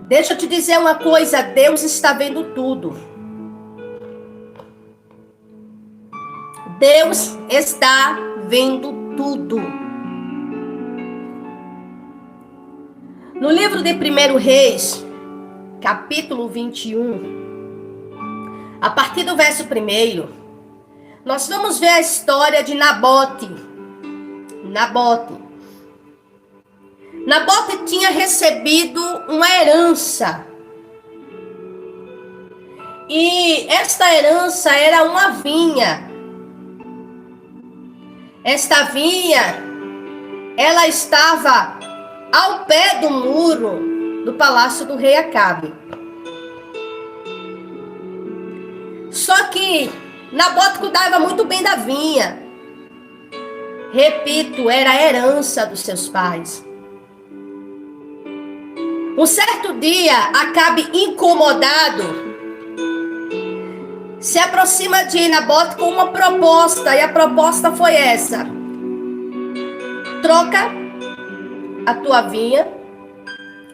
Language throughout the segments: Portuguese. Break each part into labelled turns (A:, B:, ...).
A: Deixa eu te dizer uma coisa, Deus está vendo tudo. Deus está vendo tudo. No livro de 1 Reis, capítulo 21, a partir do verso 1, nós vamos ver a história de Nabote. Nabote tinha recebido uma herança. E esta herança era uma vinha. Esta vinha, ela estava ao pé do muro do palácio do rei Acabe. Só que Nabote cuidava muito bem da vinha. Repito, era a herança dos seus pais. Um certo dia, Acabe, incomodado, se aproxima de Nabote com uma proposta. E a proposta foi essa: troca a tua vinha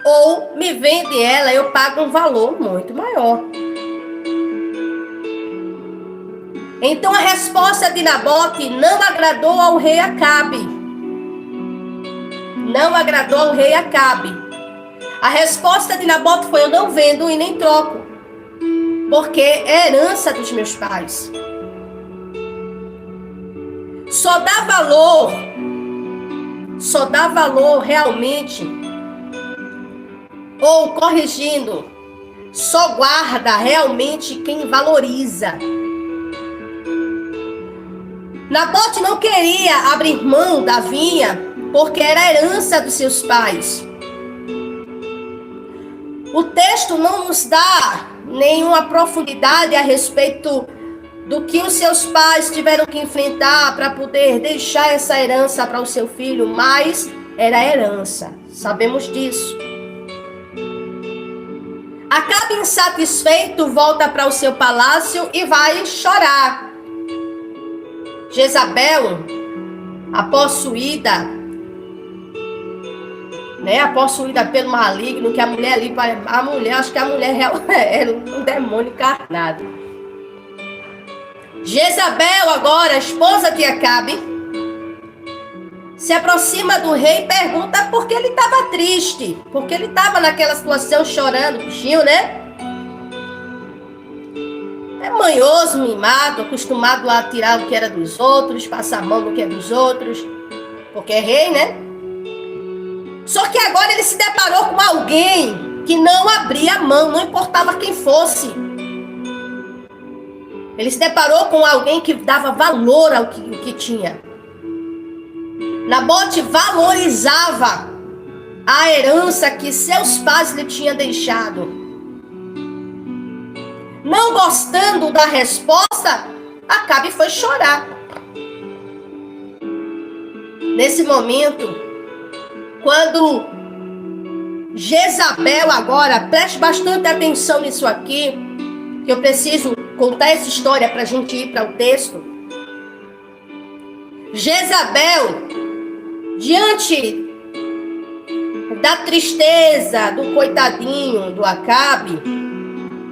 A: ou me vende ela, eu pago um valor muito maior. Então a resposta de Nabote não agradou ao rei Acabe. Não agradou ao rei Acabe. A resposta de Nabote foi: eu não vendo e nem troco, porque é herança dos meus pais. Só dá valor realmente, ou corrigindo, só guarda realmente quem valoriza. Nabote não queria abrir mão da vinha, porque era herança dos seus pais. O texto não nos dá nenhuma profundidade a respeito do que os seus pais tiveram que enfrentar para poder deixar essa herança para o seu filho, mas era herança, sabemos disso. Acabe insatisfeito, volta para o seu palácio e vai chorar. Jezabel, a possuída pelo maligno, que a mulher ali, acho que a mulher era um demônio encarnado. Jezabel, agora, a esposa de Acabe, se aproxima do rei e pergunta por que ele estava triste, porque ele estava naquela situação chorando, bichinho, né? É manhoso, mimado, acostumado a tirar o que era dos outros, passar a mão no que é dos outros, porque é rei, né? Só que agora ele se deparou com alguém que não abria a mão, não importava quem fosse. Ele se deparou com alguém que dava valor ao que tinha. Nabote valorizava a herança que seus pais lhe tinham deixado. Não gostando da resposta, Acabe foi chorar. Nesse momento, quando Jezabel agora, preste bastante atenção nisso aqui, que eu preciso contar essa história para a gente ir para o texto. Jezabel, diante da tristeza do coitadinho do Acabe,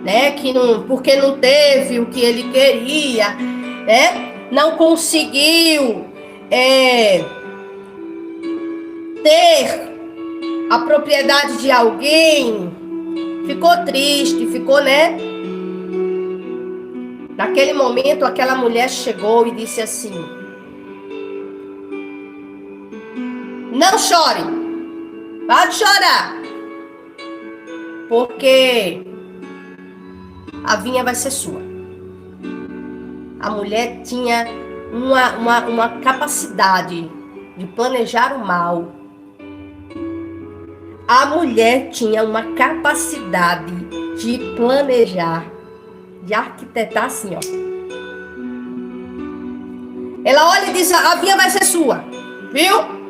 A: né, porque não teve o que ele queria, né, não conseguiu ter a propriedade de alguém, ficou triste, né? Naquele momento, aquela mulher chegou e disse assim: não chore, pode chorar, porque a vinha vai ser sua. A mulher tinha uma capacidade de planejar o mal. A mulher tinha uma capacidade de planejar, de arquitetar assim, ó. Ela olha e diz: a vinha vai ser sua, viu?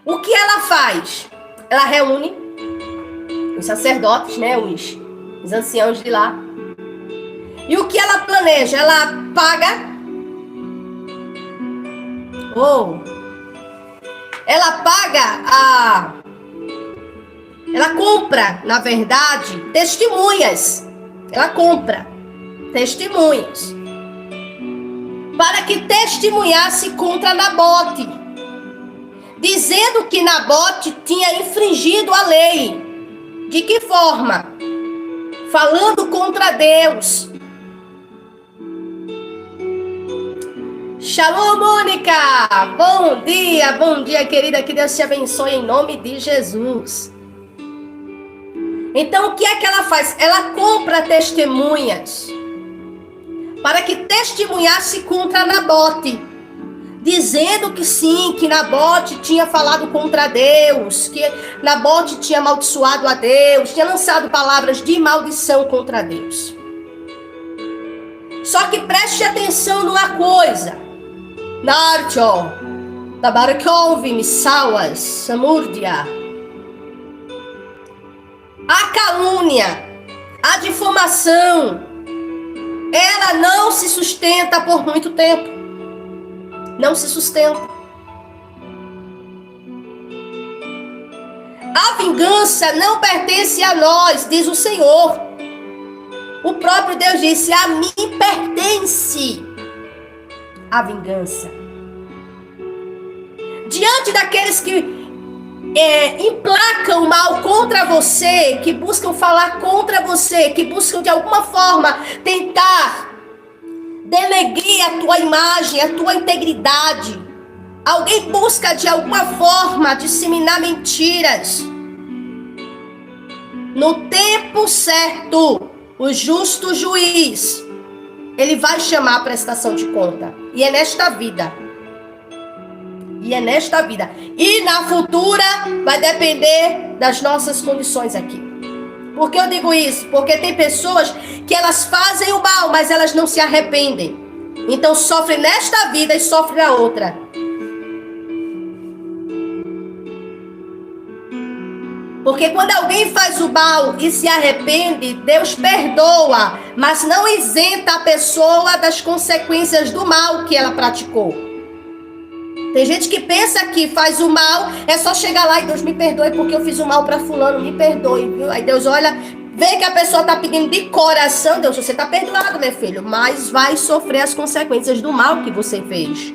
A: O que ela faz? Ela reúne os sacerdotes, né, os anciãos de lá. E o que ela planeja? Ela paga. Ela paga Ela compra, na verdade, testemunhas. Ela compra testemunhas para que testemunhasse contra Nabote, dizendo que Nabote tinha infringido a lei. De que forma? Falando contra Deus. Shalom, Mônica! Bom dia, querida. Que Deus te abençoe em nome de Jesus. Então, o que é que ela faz? Ela compra testemunhas para que testemunhasse contra Nabote, dizendo que sim, que Nabote tinha falado contra Deus, que Nabote tinha amaldiçoado a Deus, tinha lançado palavras de maldição contra Deus. Só que preste atenção numa coisa. Narcho, Tabarakov, Missawas, Samurdia. A calúnia, a difamação, ela não se sustenta por muito tempo. Não se sustenta. A vingança não pertence a nós, diz o Senhor. O próprio Deus disse: a mim pertence a vingança. Diante daqueles que emplacam o mal contra você, que buscam falar contra você, que buscam de alguma forma tentar denegrir a tua imagem, a tua integridade. Alguém busca de alguma forma disseminar mentiras. No tempo certo, o justo juiz, ele vai chamar a prestação de conta. E é nesta vida. E na futura vai depender das nossas condições aqui. Por que eu digo isso? Porque tem pessoas que elas fazem o mal, mas elas não se arrependem. Então sofrem nesta vida e sofrem na outra. Porque quando alguém faz o mal e se arrepende, Deus perdoa, mas não isenta a pessoa das consequências do mal que ela praticou. Tem gente que pensa que faz o mal, é só chegar lá e Deus me perdoe porque eu fiz o mal para fulano, me perdoe, viu? Aí Deus olha, vê que a pessoa está pedindo de coração, Deus, você está perdoado, meu filho, mas vai sofrer as consequências do mal que você fez.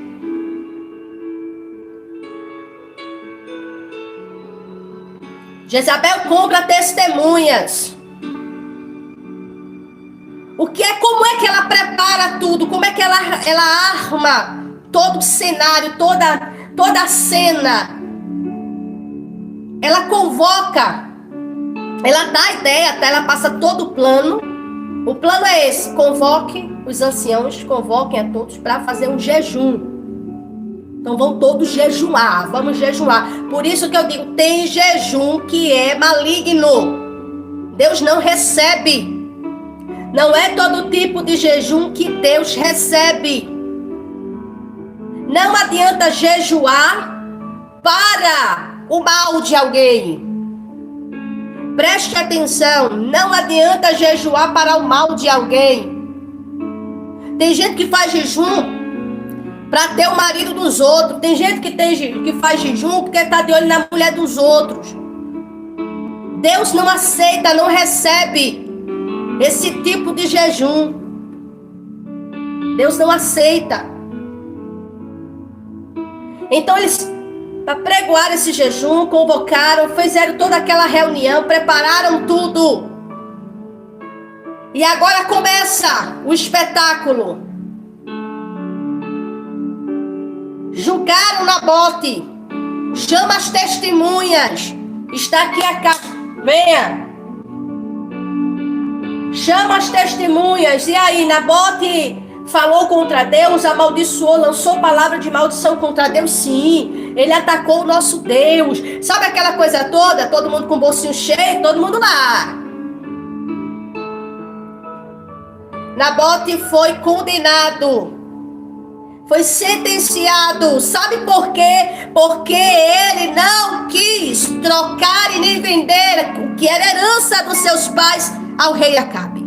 A: Jezabel compra testemunhas. Como é que ela prepara tudo? Como é que ela arma todo o cenário, toda a cena? Ela convoca, ela dá a ideia, tá? Ela passa todo o plano. O plano é esse: convoque os anciãos, convoquem a todos para fazer um jejum. Então vão todos jejuar, vamos jejuar. Por isso que eu digo, tem jejum que é maligno. Deus não recebe. Não é todo tipo de jejum que Deus recebe. Não adianta jejuar para o mal de alguém. Preste atenção, não adianta jejuar para o mal de alguém. Tem gente que faz jejum para ter o marido dos outros. Tem gente que faz jejum porque está de olho na mulher dos outros. Deus não aceita, não recebe esse tipo de jejum. Deus não aceita. Então eles, para pregoar esse jejum, convocaram, fizeram toda aquela reunião, prepararam tudo. E agora começa o espetáculo. Julgaram Nabote. Chama as testemunhas. Está aqui a capa. Venha. Chama as testemunhas. E aí, Nabote falou contra Deus, amaldiçoou, lançou palavra de maldição contra Deus? Sim. Ele atacou o nosso Deus. Sabe aquela coisa toda? Todo mundo com o bolsinho cheio, todo mundo lá. Nabote foi condenado. Foi sentenciado. Sabe por quê? Porque ele não quis trocar e nem vender o que era herança dos seus pais ao rei Acabe.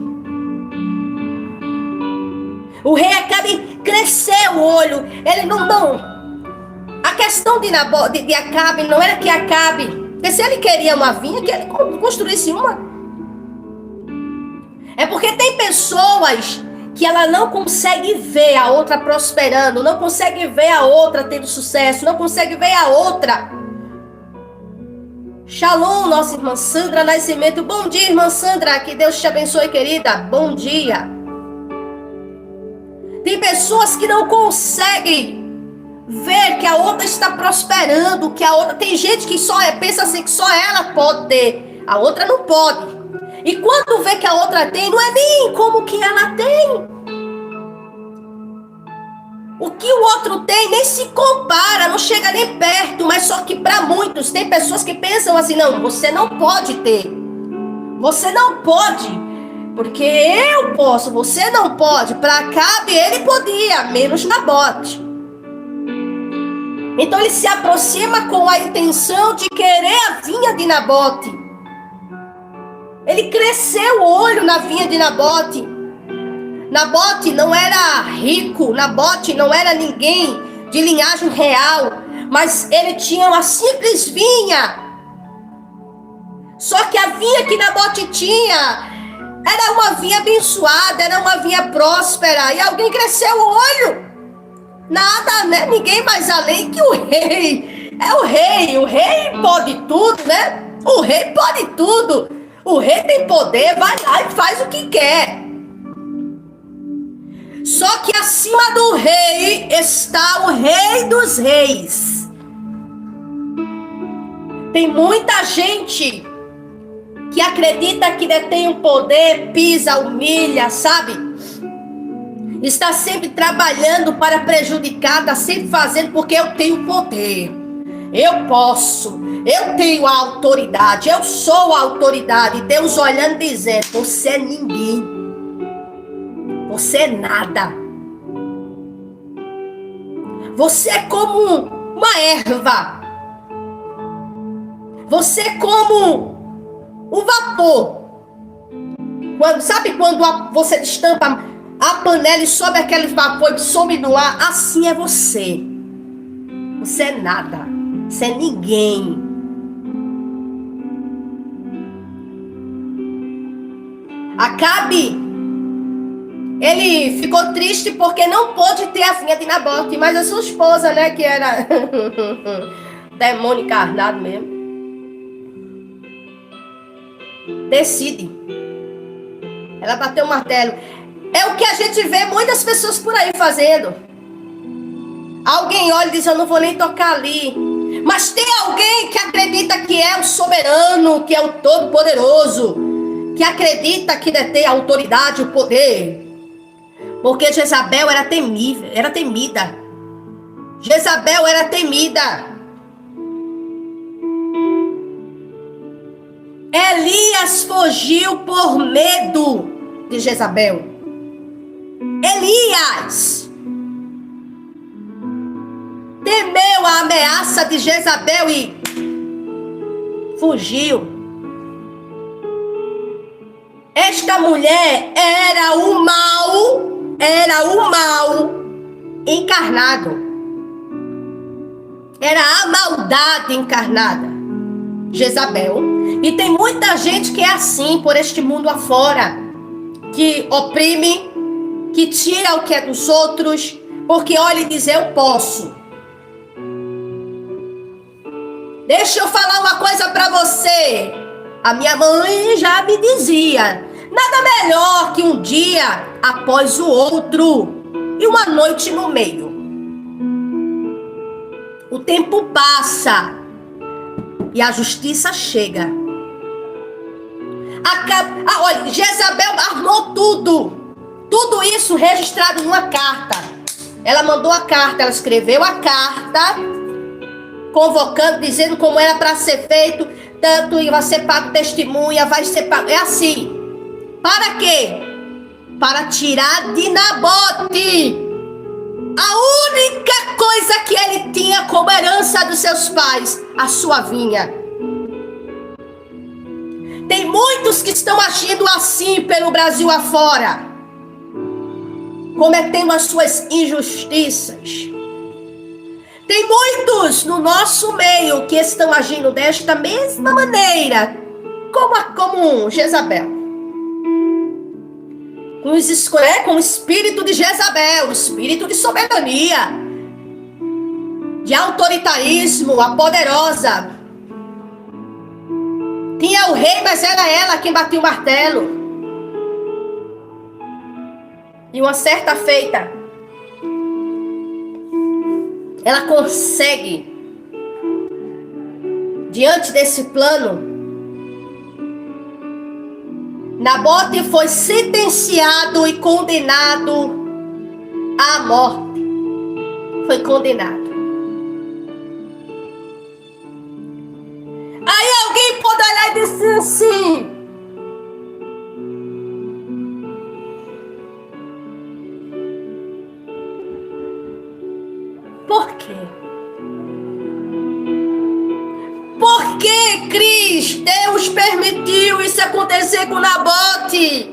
A: O rei Acabe cresceu o olho. Ele não. A questão de Acabe não era que Acabe Porque se ele queria uma vinha, que ele construísse uma. É porque tem pessoas que ela não consegue ver a outra prosperando, não consegue ver a outra tendo sucesso, não consegue ver a outra. Shalom, nossa irmã Sandra Nascimento. Bom dia, irmã Sandra. Que Deus te abençoe, querida. Bom dia. Tem pessoas que não conseguem ver que a outra está prosperando, que a outra... Tem gente que só pensa assim, que só ela pode ter. A outra não pode. E quando vê que a outra tem, não é nem como que ela tem. O que o outro tem nem se compara, não chega nem perto. Mas só que para muitos, tem pessoas que pensam assim, não, você não pode ter. Você não pode, porque eu posso, você não pode. Para Acabe ele podia, menos Nabote. Então ele se aproxima com a intenção de querer a vinha de Nabote. Ele cresceu o olho na vinha de Nabote. Nabote não era rico, Nabote não era ninguém de linhagem real, mas ele tinha uma simples vinha. Só que a vinha que Nabote tinha era uma vinha abençoada, era uma vinha próspera, e alguém cresceu o olho. Nada, né? Ninguém mais além que o rei. É o rei pode tudo, né? O rei pode tudo. O rei tem poder, vai lá e faz o que quer. Só que acima do rei está o rei dos reis. Tem muita gente que acredita que detém o poder, pisa, humilha, sabe? Está sempre trabalhando para prejudicar, está sempre fazendo porque eu tenho poder. Eu posso, eu tenho a autoridade, eu sou a autoridade. Deus olhando e dizendo, você é ninguém. Você é nada. Você é como uma erva. Você é como um vapor. Sabe quando você destampa a panela e sobe aquele vapor e some no ar? Assim é você. Você é nada. Você é ninguém. Acabe, ele ficou triste porque não pôde ter a vinha de Nabote, mas a sua esposa, né, que era demônio encarnado mesmo, decide. Ela bateu o martelo. É o que a gente vê muitas pessoas por aí fazendo. Alguém olha e diz, eu não vou nem tocar ali. Mas tem alguém que acredita que é o soberano, que é o todo-poderoso, que acredita que detém a autoridade, o poder. Porque Jezabel era temível, era temida. Jezabel era temida. Elias fugiu por medo de Jezabel. Elias temeu a ameaça de Jezabel e fugiu. Esta mulher era o mal encarnado. Era a maldade encarnada. Jezabel. E tem muita gente que é assim por este mundo afora, que oprime, que tira o que é dos outros, porque olha e diz, eu posso. Deixa eu falar uma coisa para você. A minha mãe já me dizia, nada melhor que um dia após o outro e uma noite no meio. O tempo passa e a justiça chega. Olha, Jezabel armou tudo. Tudo isso registrado numa carta. Ela mandou a carta, ela escreveu a carta, convocando, dizendo como era para ser feito, tanto vai ser pago testemunha, vai ser pago. É assim. Para quê? Para tirar de Nabote a única coisa que ele tinha como herança dos seus pais, a sua vinha. Tem muitos que estão agindo assim pelo Brasil afora, cometendo as suas injustiças. Tem muitos no nosso meio que estão agindo desta mesma maneira, como Jezabel. Com o espírito de Jezabel, o espírito de soberania, de autoritarismo, a poderosa. Tinha o rei, mas era ela quem batia o martelo. E uma certa feita, ela consegue, diante desse plano, Nabote foi sentenciado e condenado à morte. Foi condenado. Aí alguém pode olhar e dizer assim: por quê? Por que, Cris, Deus permitiu isso acontecer com Nabote?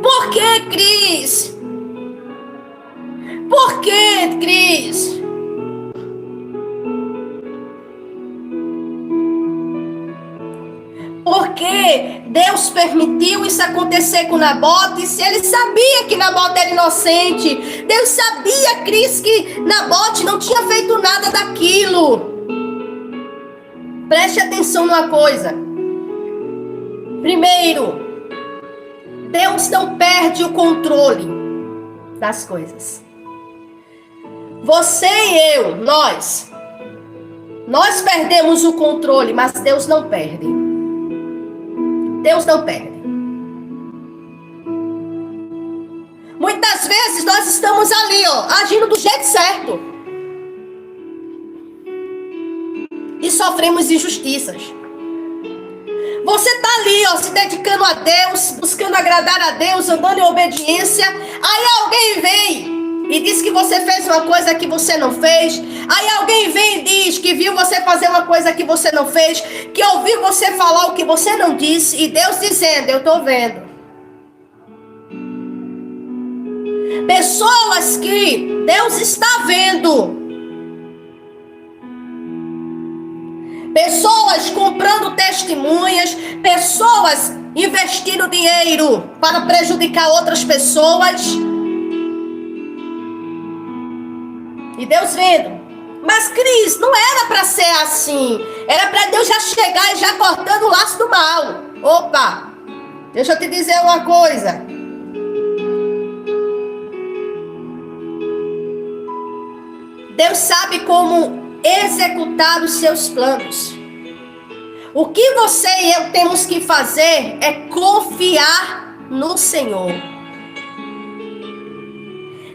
A: Por que, Cris? Por que, Cris? Porque Deus permitiu isso acontecer com Nabote, se ele sabia que Nabote era inocente. Deus sabia, Cris, que Nabote não tinha feito nada daquilo. Preste atenção numa coisa. Primeiro, Deus não perde o controle das coisas. Você e eu, nós perdemos o controle, mas Deus não perde. Deus não perde. Muitas vezes nós estamos ali, agindo do jeito certo. E sofremos injustiças. Você está ali, se dedicando a Deus, buscando agradar a Deus, andando em obediência. Aí alguém vem e diz que você fez uma coisa que você não fez. Aí alguém vem e diz que viu você fazer uma coisa que você não fez, que ouviu você falar o que você não disse, e Deus dizendo: eu estou vendo. Pessoas que Deus está vendo. Pessoas comprando testemunhas, pessoas investindo dinheiro para prejudicar outras pessoas. E Deus vendo. Mas, Cris, não era para ser assim. Era para Deus já chegar e já cortando o laço do mal. Opa, deixa eu te dizer uma coisa. Deus sabe como executar os seus planos. O que você e eu temos que fazer é confiar no Senhor.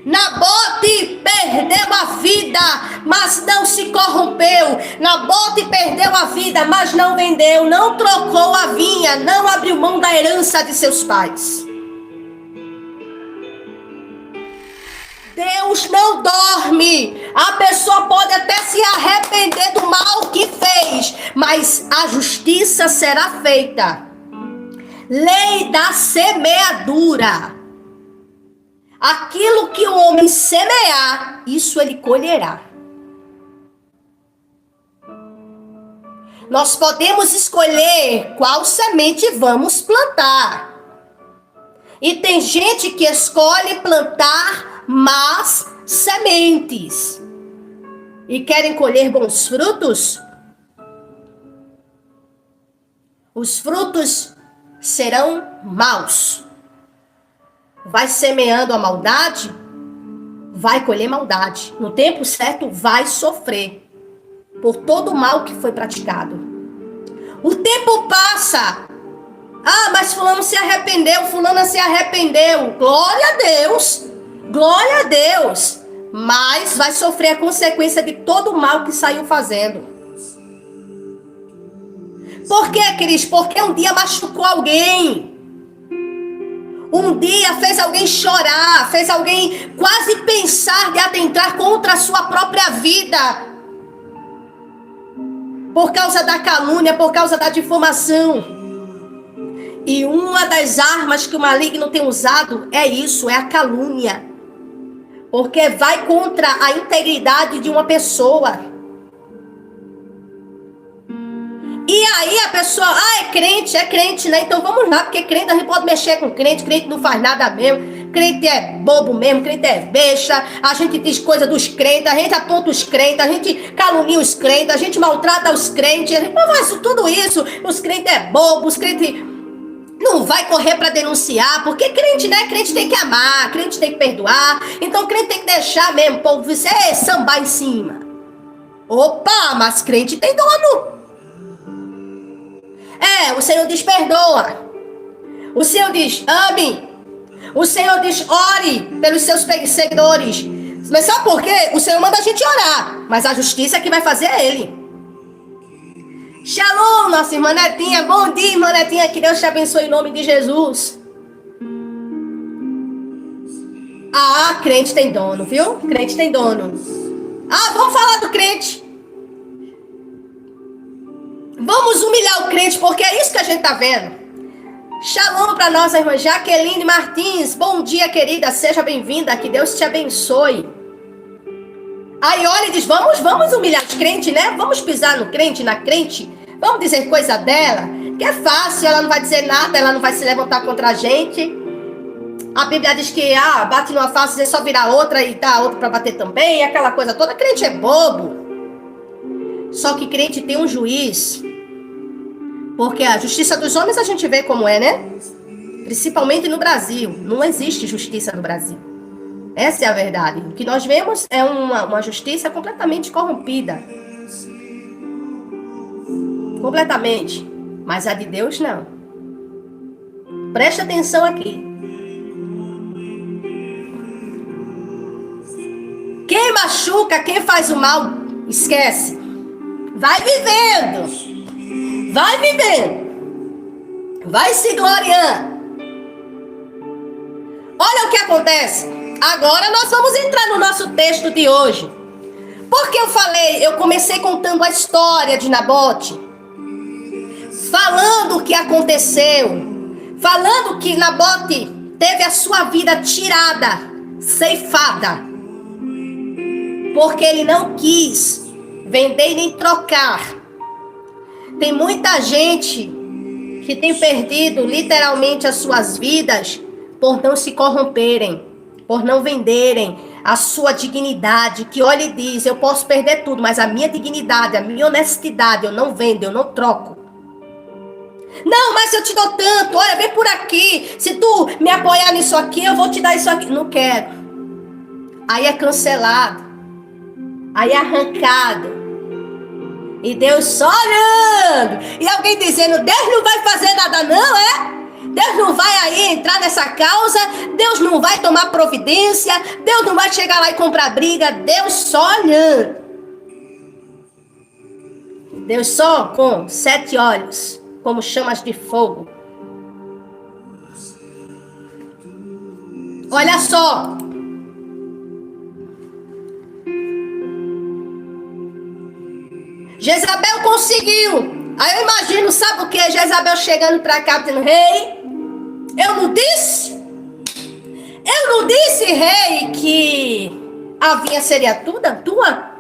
A: Nabote perdeu a vida, mas não se corrompeu. Nabote perdeu a vida, mas não vendeu, não trocou a vinha, não abriu mão da herança de seus pais. Deus não dorme. A pessoa pode até se arrepender do mal que fez, mas a justiça será feita. Lei da semeadura. Aquilo que o homem semear, isso ele colherá. Nós podemos escolher qual semente vamos plantar. E tem gente que escolhe plantar más sementes e querem colher bons frutos. Os frutos serão maus. Vai semeando a maldade, vai colher maldade. No tempo certo vai sofrer por todo o mal que foi praticado. O tempo passa. Ah, mas fulano se arrependeu, fulana se arrependeu. Glória a Deus. Glória a Deus, mas vai sofrer a consequência de todo o mal que saiu fazendo. Por quê, Cris? Porque um dia machucou alguém. Um dia fez alguém chorar, fez alguém quase pensar de atentar contra a sua própria vida. Por causa da calúnia, por causa da difamação. E uma das armas que o maligno tem usado é isso, é a calúnia. Porque vai contra a integridade de uma pessoa. E aí a pessoa, é crente, né? Então vamos lá, porque crente a gente pode mexer com crente não faz nada mesmo. Crente é bobo mesmo, crente é besta. A gente diz coisa dos crentes, a gente aponta os crentes, a gente calunia os crentes, a gente maltrata os crentes. A gente faz tudo isso. Os crentes é bobo, os crentes não vai correr para denunciar, porque crente, né? Crente tem que amar, crente tem que perdoar. Então crente tem que deixar mesmo, povo, você sambar em cima. Opa, mas crente tem dono. O Senhor diz perdoa. O Senhor diz ame. O Senhor diz ore pelos seus perseguidores. Mas sabe por quê? O Senhor manda a gente orar, mas a justiça que vai fazer é Ele. Shalom, nossa irmã Netinha. Bom dia, irmã Netinha. Que Deus te abençoe em nome de Jesus. Crente tem dono, viu? Crente tem dono. Vamos falar do crente. Vamos humilhar o crente, porque é isso que a gente tá vendo. Shalom para nossa irmã Jaqueline Martins. Bom dia, querida. Seja bem-vinda. Que Deus te abençoe. Aí olha e diz, vamos humilhar os crentes, né? Vamos pisar no crente, na crente. Vamos dizer coisa dela. Que é fácil, ela não vai dizer nada, ela não vai se levantar contra a gente. A Bíblia diz que, bate numa face, é só virar outra e dá outra para bater também. Aquela coisa toda. Crente é bobo. Só que crente tem um juiz. Porque a justiça dos homens a gente vê como é, né? Principalmente no Brasil. Não existe justiça no Brasil. Essa é a verdade. O que nós vemos é uma justiça completamente corrompida. Completamente. Mas a de Deus não. Preste atenção aqui. Quem machuca, quem faz o mal, esquece. Vai vivendo. Vai vivendo. Vai se gloriando. Olha o que acontece. Agora nós vamos entrar no nosso texto de hoje. Porque eu comecei contando a história de Nabote. Falando o que aconteceu. Falando que Nabote teve a sua vida tirada, ceifada. Porque ele não quis vender nem trocar. Tem muita gente que tem perdido literalmente as suas vidas por não se corromperem, por não venderem a sua dignidade, que olha e diz, eu posso perder tudo, mas a minha dignidade, a minha honestidade, eu não vendo, eu não troco. Não, mas eu te dou tanto, olha, vem por aqui, se tu me apoiar nisso aqui, eu vou te dar isso aqui. Não quero. Aí é cancelado, aí é arrancado. E Deus só olhando. E alguém dizendo, Deus não vai fazer nada não, é? Deus não vai aí entrar nessa causa. Deus não vai tomar providência. Deus não vai chegar lá e comprar briga. Deus só olhando. Deus só com 7 olhos, como chamas de fogo. Olha só. Jezabel conseguiu. Aí eu imagino, sabe o que? Jezabel chegando pra cá dizendo, rei, eu não disse, rei, que a vinha seria tua?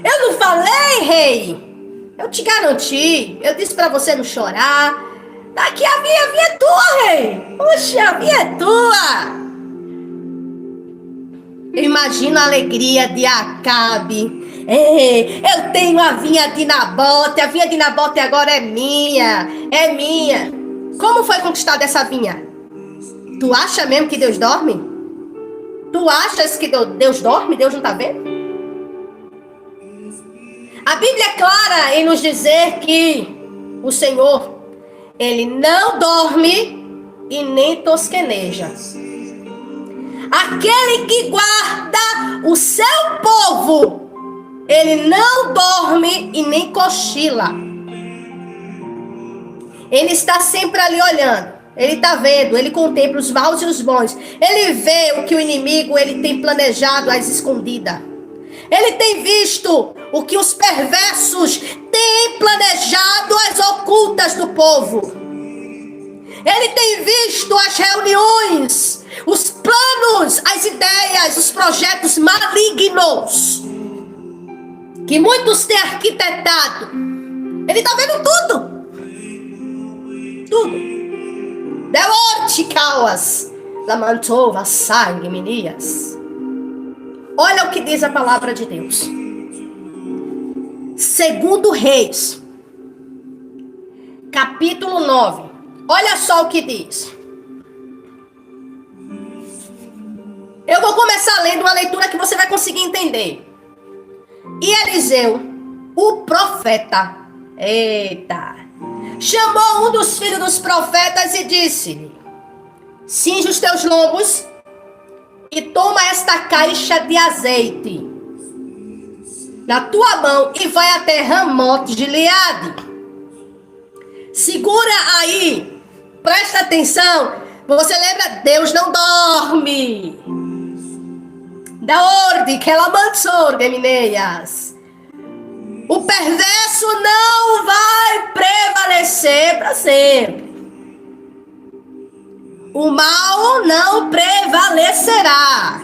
A: Eu não falei, rei. Eu te garanti. Eu disse pra você não chorar. Daqui a vinha é tua, rei. Puxa, a vinha é tua. Eu imagino a alegria de Acabe. Eu tenho a vinha de Nabote. A vinha de Nabote agora é minha. É minha. Como foi conquistada essa vinha? Tu acha mesmo que Deus dorme? Tu achas que Deus dorme? Deus não está vendo? A Bíblia é clara em nos dizer que o Senhor, Ele não dorme e nem tosqueneja. Aquele que guarda o seu povo, ele não dorme e nem cochila. Ele está sempre ali olhando. Ele está vendo, ele contempla os maus e os bons. Ele vê o que o inimigo ele tem planejado às escondidas. Ele tem visto o que os perversos têm planejado às ocultas do povo. Ele tem visto as reuniões, os planos, as ideias, os projetos malignos que muitos têm arquitetado. Ele está vendo tudo. Tudo. Deorticauas, lamantova, sangue, menias. Olha o que diz a palavra de Deus. Segundo Reis, capítulo 9. Olha só o que diz. Eu vou começar lendo uma leitura que você vai conseguir entender. E Eliseu, o profeta, chamou um dos filhos dos profetas e disse-lhe: cinge os teus lombos e toma esta caixa de azeite na tua mão e vai até Ramote de Gileade. Segura aí, presta atenção. Você lembra? Deus não dorme. Da ordem que ela mansou, Gemineias. O perverso não vai prevalecer para sempre. O mal não prevalecerá.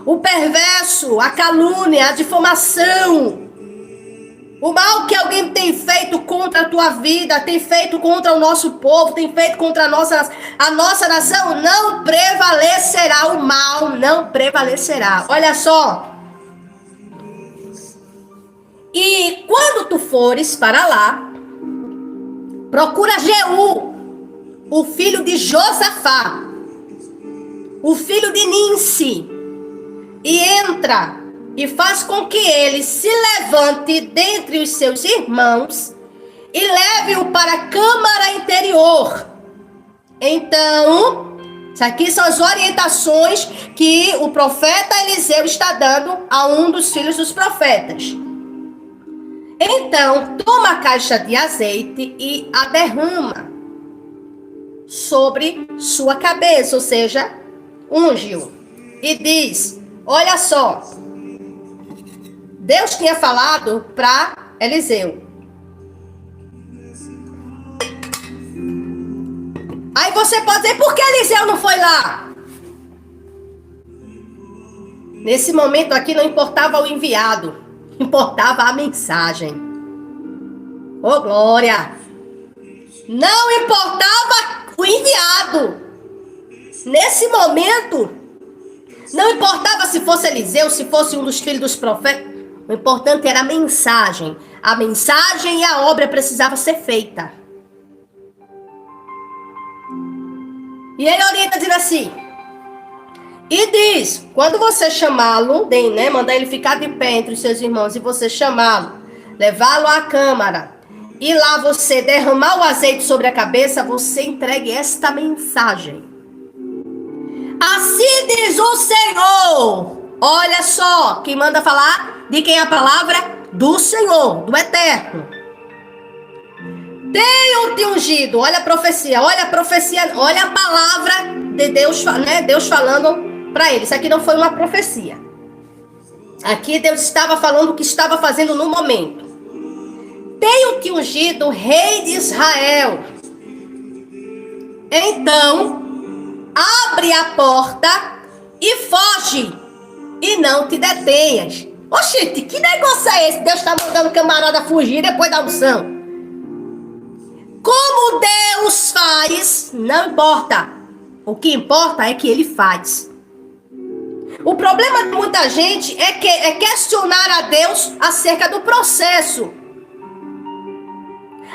A: O perverso, a calúnia, a difamação, o mal que alguém tem feito contra a tua vida, tem feito contra o nosso povo, tem feito contra a nossa nação, não prevalecerá. O mal não prevalecerá. Olha só. E quando tu fores para lá, procura Jeú, o filho de Josafá, o filho de Ninsi, e entra e faz com que ele se levante dentre os seus irmãos e leve-o para a câmara interior. Então, isso aqui são as orientações que o profeta Eliseu está dando a um dos filhos dos profetas. Então, toma a caixa de azeite e a derrama sobre sua cabeça, ou seja, unge-o. E diz, olha só, Deus tinha falado para Eliseu. Aí você pode dizer, por que Eliseu não foi lá? Nesse momento aqui não importava o enviado, importava a mensagem. Oh, glória! Não importava o enviado. Nesse momento, não importava se fosse Eliseu, se fosse um dos filhos dos profetas. O importante era a mensagem. A mensagem e a obra precisava ser feita. E ele orienta dizendo assim. E diz, quando você chamá-lo, né, mandar ele ficar de pé entre os seus irmãos, e você chamá-lo, levá-lo à câmara, e lá você derramar o azeite sobre a cabeça, você entregue esta mensagem. Assim diz o Senhor. Olha só, quem manda falar de quem é a palavra? Do Senhor, do Eterno. Tenho-te ungido. Olha a profecia, olha a palavra de Deus, né? Deus falando para ele. Isso aqui não foi uma profecia. Aqui Deus estava falando o que estava fazendo no momento. Tenho-te ungido, rei de Israel. Então, abre a porta e foge, e não te detenhas. Oxente, que negócio é esse? Deus está mandando o camarada fugir depois da unção. Como Deus faz, não importa. O que importa é que ele faz. O problema de muita gente é questionar a Deus acerca do processo.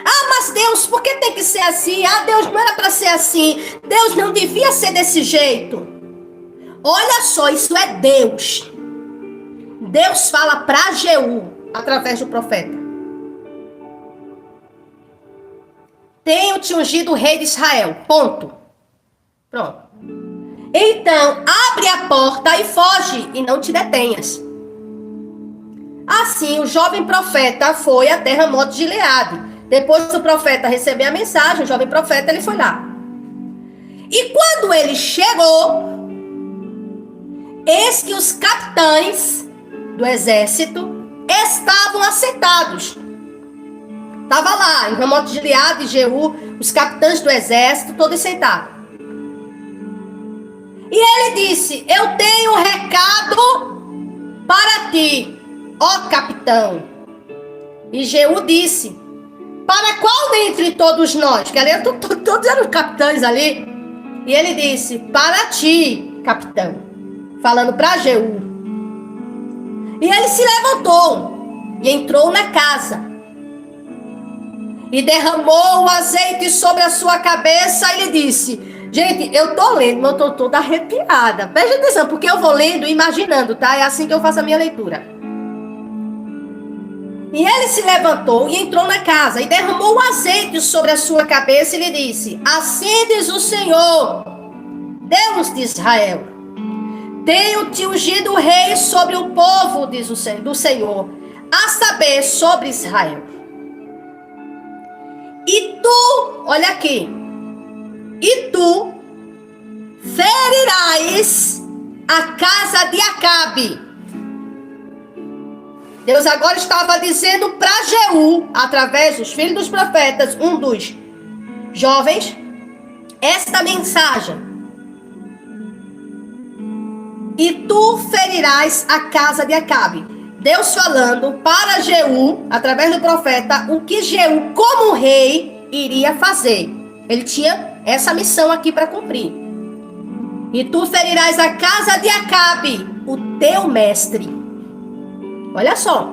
A: Ah, mas Deus, por que tem que ser assim? Ah, Deus não era para ser assim. Deus não devia ser desse jeito. Olha só, isso é Deus. Deus fala para Jeú, através do profeta. Tenho-te ungido o rei de Israel. Ponto. Pronto. Então, abre a porta e foge, e não te detenhas. Assim, o jovem profeta foi até Ramote de Gileade. Depois do profeta receber a mensagem, o jovem profeta, ele foi lá. E quando ele chegou, eis que os capitães do exército estavam assentados. Estava lá, em Ramote de Gileade, Jeú, os capitães do exército, todos sentados. E ele disse: eu tenho um recado para ti, ó capitão. E Jeú disse: para qual dentre todos nós? Que ali todos eram capitães ali. E ele disse: para ti, capitão. Falando para Jeú. E ele se levantou e entrou na casa. E derramou o azeite sobre a sua cabeça e lhe disse... Gente, eu tô lendo, mas eu tô toda arrepiada. Preste atenção, porque eu vou lendo e imaginando, tá? É assim que eu faço a minha leitura. E ele se levantou e entrou na casa e derramou o azeite sobre a sua cabeça e lhe disse: assim diz o Senhor, Deus de Israel, tenho-te ungido rei sobre o povo, diz o Senhor, do Senhor, a saber, sobre Israel. E tu, olha aqui, e tu ferirás a casa de Acabe. Deus agora estava dizendo para Jeú, através dos filhos dos profetas, um dos jovens, esta mensagem. E tu ferirás a casa de Acabe. Deus falando para Jeú, através do profeta, o que Jeú, como rei, iria fazer. Ele tinha essa missão aqui para cumprir. E tu ferirás a casa de Acabe, o teu mestre. Olha só.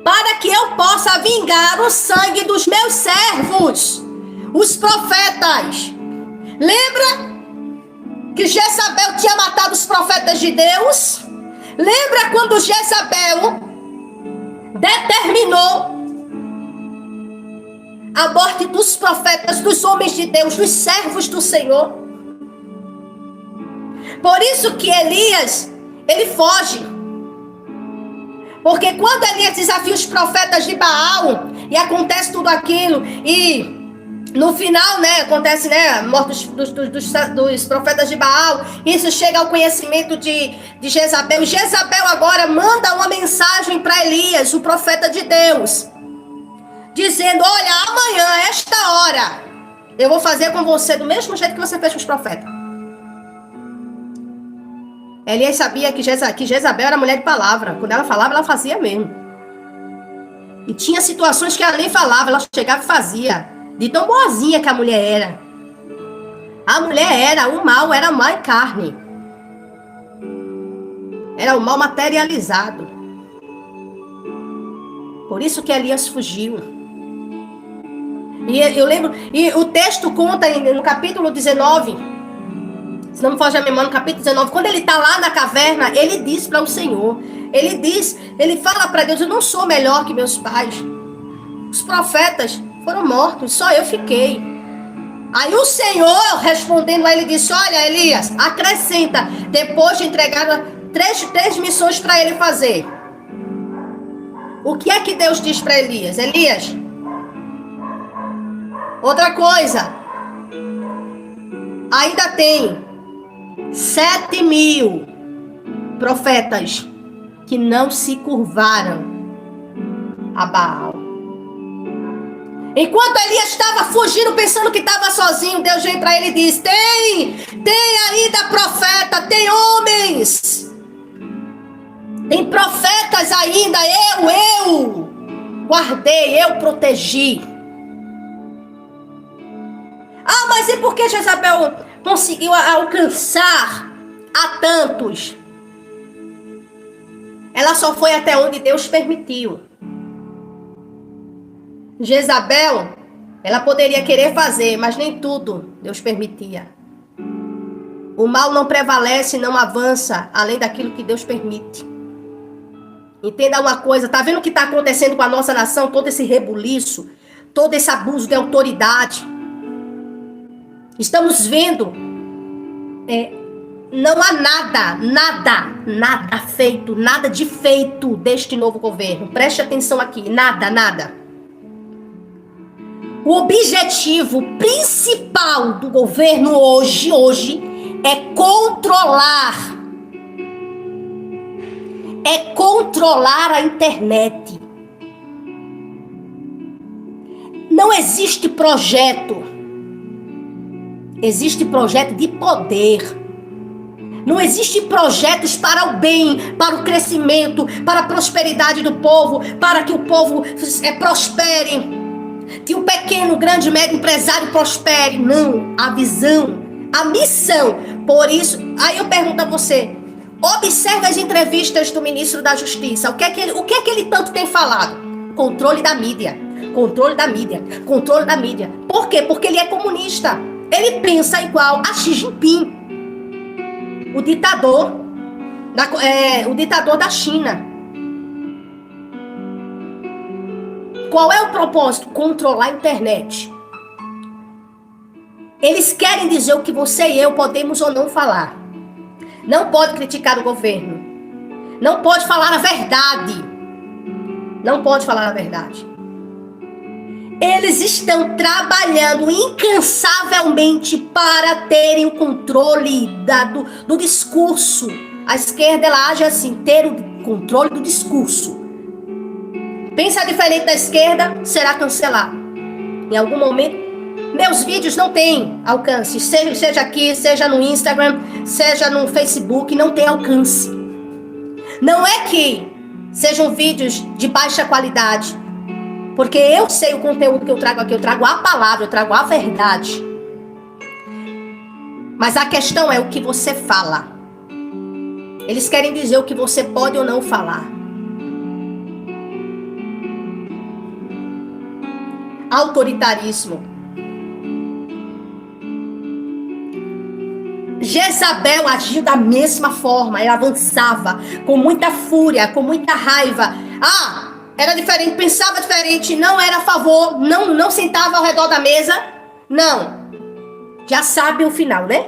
A: Para que eu possa vingar o sangue dos meus servos, os profetas. Lembra que Jezabel tinha matado os profetas de Deus? Lembra quando Jezabel determinou a morte dos profetas, dos homens de Deus, dos servos do Senhor? Por isso que Elias, ele foge. Porque quando Elias desafia os profetas de Baal, e acontece tudo aquilo, e no final, né, acontece, né, a morte dos profetas de Baal, isso chega ao conhecimento de Jezabel, e Jezabel agora manda uma mensagem para Elias, o profeta de Deus, dizendo: olha, amanhã, a esta hora, eu vou fazer com você do mesmo jeito que você fez com os profetas. Elias sabia que Jezabel era mulher de palavra. Quando ela falava, ela fazia mesmo. E tinha situações que ela nem falava, ela chegava e fazia. De tão boazinha que a mulher era. A mulher era, o mal era mal em carne. Era o mal materializado. Por isso que Elias fugiu. E eu lembro, e o texto conta no capítulo 19... Se não me foge a memória, no capítulo 19, quando ele está lá na caverna, ele diz para o Senhor, ele fala para Deus: eu não sou melhor que meus pais. Os profetas foram mortos, só eu fiquei. Aí o Senhor, respondendo a ele, disse: olha, Elias, acrescenta, depois de entregar três missões para ele fazer. O que é que Deus diz para Elias? Elias, outra coisa, ainda tem 7.000 profetas que não se curvaram a Baal. Enquanto Elias estava fugindo, pensando que estava sozinho, Deus veio para ele e disse: tem ainda profeta, tem homens, tem profetas ainda, eu guardei, eu protegi. Ah, mas e por que Jezabel conseguiu alcançar a tantos? Ela só foi até onde Deus permitiu. Jezabel, ela poderia querer fazer, mas nem tudo Deus permitia. O mal não prevalece, não avança além daquilo que Deus permite. Entenda uma coisa, tá vendo o que está acontecendo com a nossa nação? Todo esse rebuliço, todo esse abuso de autoridade. Estamos vendo, não há nada feito, nada de feito deste novo governo. Preste atenção aqui, nada. O objetivo principal do governo hoje é controlar a internet. Não existe projeto. Existe projeto de poder. Não existe projetos para o bem, para o crescimento, para a prosperidade do povo, para que o povo prospere, que o pequeno, grande, médio empresário prospere. Não, a visão, a missão. Por isso, aí eu pergunto a você, observe as entrevistas do ministro da Justiça. O que é que ele tanto tem falado? Controle da mídia, controle da mídia, controle da mídia. Por quê? Porque ele é comunista. Ele pensa igual a Xi Jinping, o ditador da China. Qual é o propósito? Controlar a internet. Eles querem dizer o que você e eu podemos ou não falar. Não pode criticar o governo. Não pode falar a verdade. Não pode falar a verdade. Eles estão trabalhando incansavelmente para terem o controle do discurso. A esquerda, ela age assim, ter o controle do discurso. Pensa diferente da esquerda, será cancelado. Em algum momento, meus vídeos não têm alcance. Seja aqui, seja no Instagram, seja no Facebook, não tem alcance. Não é que sejam vídeos de baixa qualidade. Porque eu sei o conteúdo que eu trago aqui, eu trago a palavra, eu trago a verdade. Mas a questão é o que você fala. Eles querem dizer o que você pode ou não falar. Autoritarismo. Jezabel agiu da mesma forma, ela avançava com muita fúria, com muita raiva. Era diferente, pensava diferente, não era a favor, não sentava ao redor da mesa. Não. Já sabe o final, né?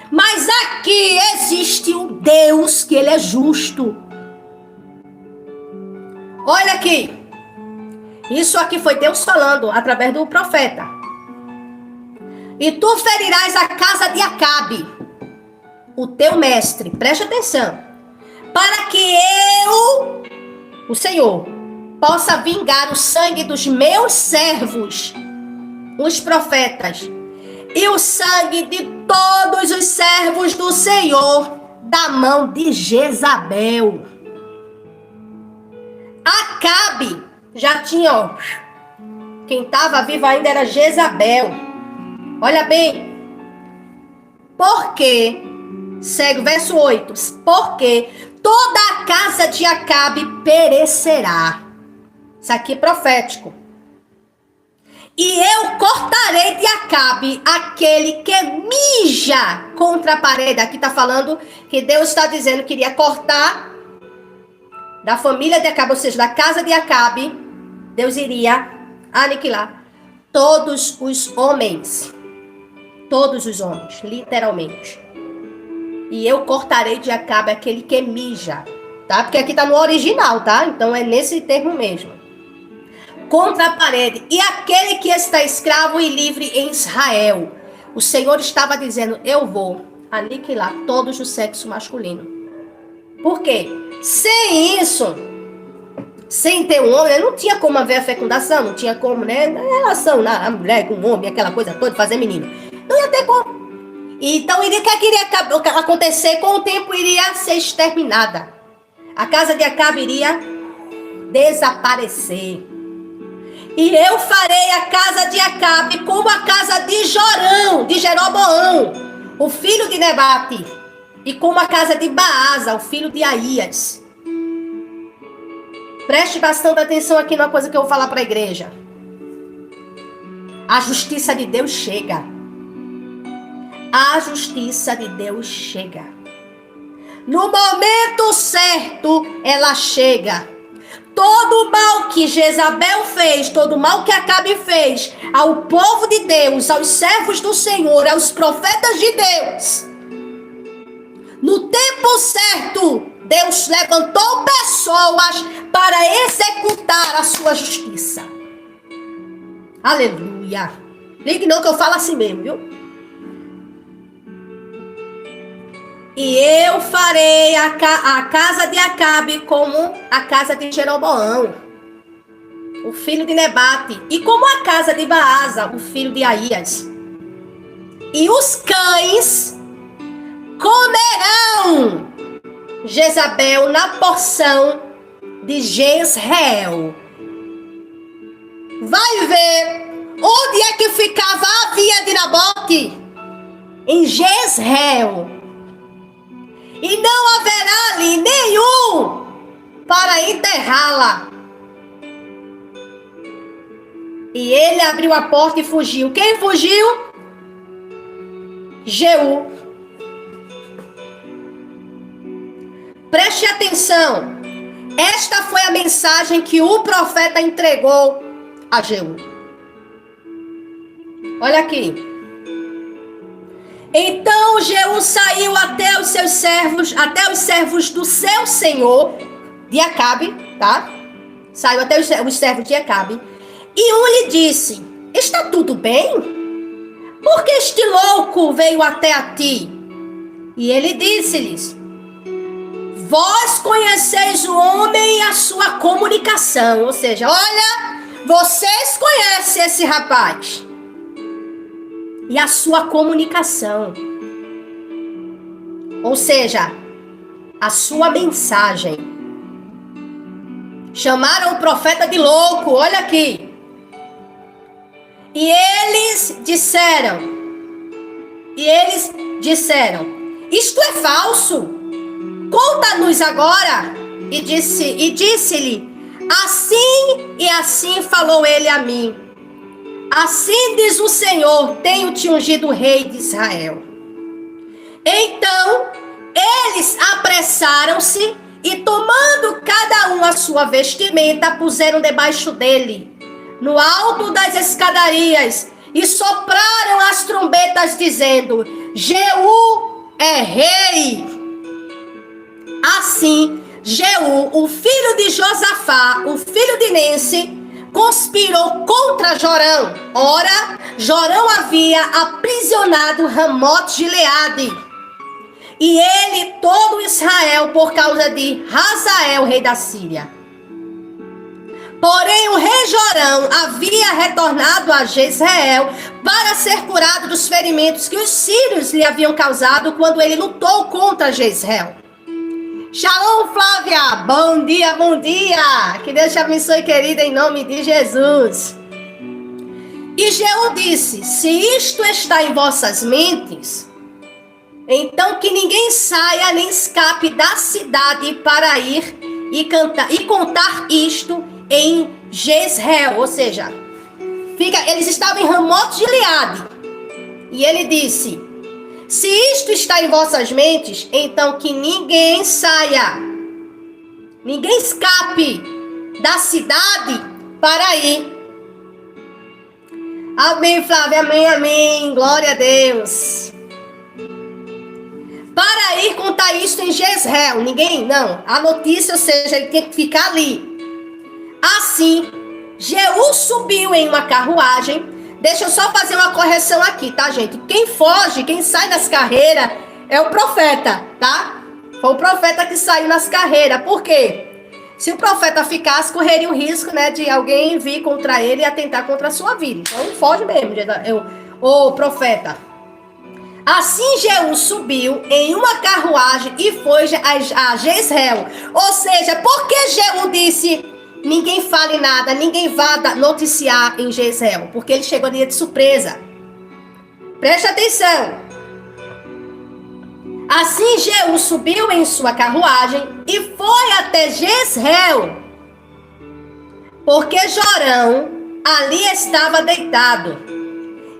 A: Mas aqui existe um Deus que ele é justo. Olha aqui. Isso aqui foi Deus falando através do profeta. E tu ferirás a casa de Acabe, o teu mestre. Preste atenção. Para que eu, o Senhor, possa vingar o sangue dos meus servos, os profetas, e o sangue de todos os servos do Senhor, da mão de Jezabel. Acabe já tinha, quem estava vivo ainda era Jezabel. Olha bem. Porque, segue o verso 8, porque toda a casa de Acabe perecerá. Isso aqui é profético. E eu cortarei de Acabe aquele que mija contra a parede. Aqui está falando que Deus está dizendo que iria cortar da família de Acabe, ou seja, da casa de Acabe. Deus iria aniquilar todos os homens. Todos os homens, literalmente. E eu cortarei de Acabe aquele que mija, tá? Porque aqui tá no original, tá? Então é nesse termo mesmo. Contra a parede. E aquele que está escravo e livre em Israel. O Senhor estava dizendo, eu vou aniquilar todos o sexo masculino. Por quê? Sem isso, sem ter um homem, não tinha como haver a fecundação, não tinha como, né? A relação, a mulher com o homem, aquela coisa toda, fazer menino. Não ia ter como. Então, o que iria acontecer? Com o tempo, iria ser exterminada. A casa de Acabe iria desaparecer. E eu farei a casa de Acabe como a casa de Jorão, de Jeroboão, o filho de Nebate, e como a casa de Baasa, o filho de Aías. Preste bastante atenção aqui numa coisa que eu vou falar para a igreja. A justiça de Deus chega. A justiça de Deus chega. No momento certo, ela chega. Todo o mal que Jezabel fez, todo o mal que Acabe fez ao povo de Deus, aos servos do Senhor, aos profetas de Deus. No tempo certo, Deus levantou pessoas para executar a sua justiça. Aleluia. Ligue não que eu falo assim mesmo, viu? E eu farei a casa de Acabe como a casa de Jeroboão, o filho de Nebate, e como a casa de Baasa, o filho de Aías. E os cães comerão Jezabel na porção de Jezreel. Vai ver onde é que ficava a via de Nabote? Em Jezreel. E não haverá ali nenhum para enterrá-la. E ele abriu a porta e fugiu. Quem fugiu? Jeú. Preste atenção. Esta foi a mensagem que o profeta entregou a Jeú. Olha aqui. Então Jeú saiu até os seus servos, até os servos do seu senhor, de Acabe, tá? Saiu até os servos de Acabe. E um lhe disse: está tudo bem? Por que este louco veio até a ti? E ele disse-lhes: vós conheceis o homem e a sua comunicação. Ou seja, olha, vocês conhecem esse rapaz e a sua comunicação. Ou seja, a sua mensagem. Chamaram o profeta de louco, olha aqui. E eles disseram, isto é falso. Conta-nos agora. E disse-lhe, assim e assim falou ele a mim. Assim diz o Senhor, tenho-te ungido rei de Israel. Então, eles apressaram-se e tomando cada um a sua vestimenta, puseram debaixo dele, no alto das escadarias, e sopraram as trombetas, dizendo: Jeú é rei. Assim, Jeú, o filho de Josafá, o filho de Nense, conspirou contra Jorão. Ora, Jorão havia aprisionado Ramote Gileade, e ele todo Israel por causa de Hazael, rei da Síria. Porém, o rei Jorão havia retornado a Jezreel para ser curado dos ferimentos que os sírios lhe haviam causado quando ele lutou contra Jezreel. Shalom, Flávia! Bom dia, bom dia! Que Deus te abençoe, querida, em nome de Jesus. E Jeú disse: se isto está em vossas mentes, então que ninguém saia nem escape da cidade para ir e contar isto em Jezreel. Ou seja, eles estavam em Ramote Gileade. E ele disse: se isto está em vossas mentes, então que ninguém saia, ninguém escape da cidade para ir. Amém, Flávia, amém, amém, glória a Deus. Para ir contar isto em Jezreel, ninguém, não, a notícia, ou seja, ele tinha que ficar ali. Assim, Jeú subiu em uma carruagem. Deixa eu só fazer uma correção aqui, tá, gente? Quem foge, quem sai nas carreiras é o profeta, tá? Foi o profeta que saiu nas carreiras. Por quê? Se o profeta ficasse, correria o risco, né, de alguém vir contra ele e atentar contra a sua vida. Então, foge mesmo, o profeta. Assim, Jeú subiu em uma carruagem e foi a Jezreel. Ou seja, por que Jeú disse: ninguém fale nada, ninguém vá noticiar em Jezreel? Porque ele chegou ali de surpresa. Preste atenção. Assim Jeú subiu em sua carruagem e foi até Jezreel, porque Jorão ali estava deitado.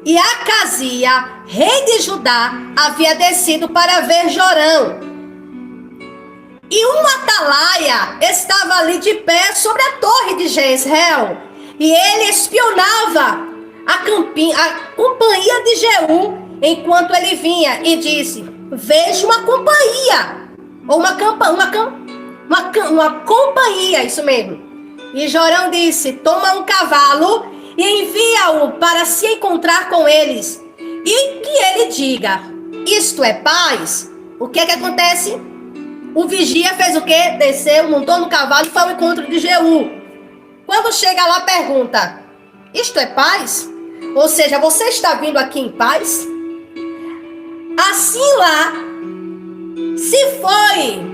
A: E Acazia, rei de Judá, havia descido para ver Jorão. E uma atalaia estava ali de pé sobre a torre de Jezreel. E ele espionava a companhia de Jeú enquanto ele vinha. E disse: vejo uma companhia. Ou uma companhia, isso mesmo. E Jorão disse: toma um cavalo e envia-o para se encontrar com eles. E que ele diga: isto é paz. O que é que acontece? O vigia fez o quê? Desceu, montou no cavalo e foi ao encontro de Jeú. Quando chega lá, pergunta: isto é paz? Ou seja, você está vindo aqui em paz? Assim lá, se foi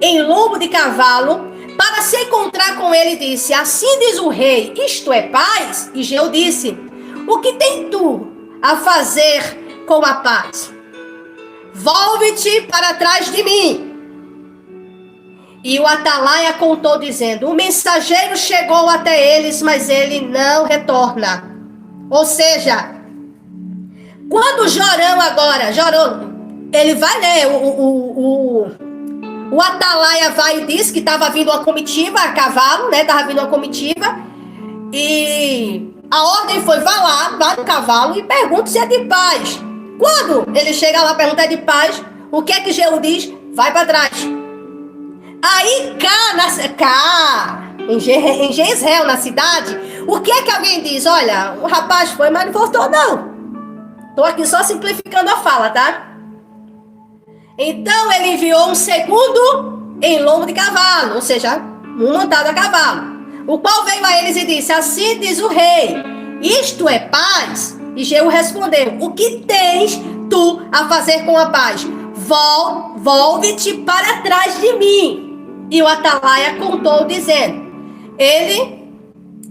A: em lombo de cavalo, para se encontrar com ele, disse: assim diz o rei, isto é paz? E Jeú disse: o que tem tu a fazer com a paz? Volve-te para trás de mim. E o atalaia contou, dizendo: o mensageiro chegou até eles, mas ele não retorna. Ou seja, quando Jorão, ele vai, né? O atalaia vai e diz que estava vindo uma comitiva a cavalo, né? Estava vindo uma comitiva. E a ordem foi: vá no cavalo e pergunte se é de paz. Quando ele chega lá, pergunta: é de paz? O que é que Jeú diz? Vai para trás. Aí em Jezreel, na cidade, o que é que alguém diz? Olha, o rapaz foi, mas não voltou não. Tô aqui só simplificando a fala, tá? Então ele enviou um segundo em lombo de cavalo, ou seja, um montado a cavalo, o qual veio a eles e disse: assim diz o rei, isto é paz? E Jeú respondeu: o que tens tu a fazer com a paz? Volve-te para trás de mim. E o atalaia contou, dizendo: ele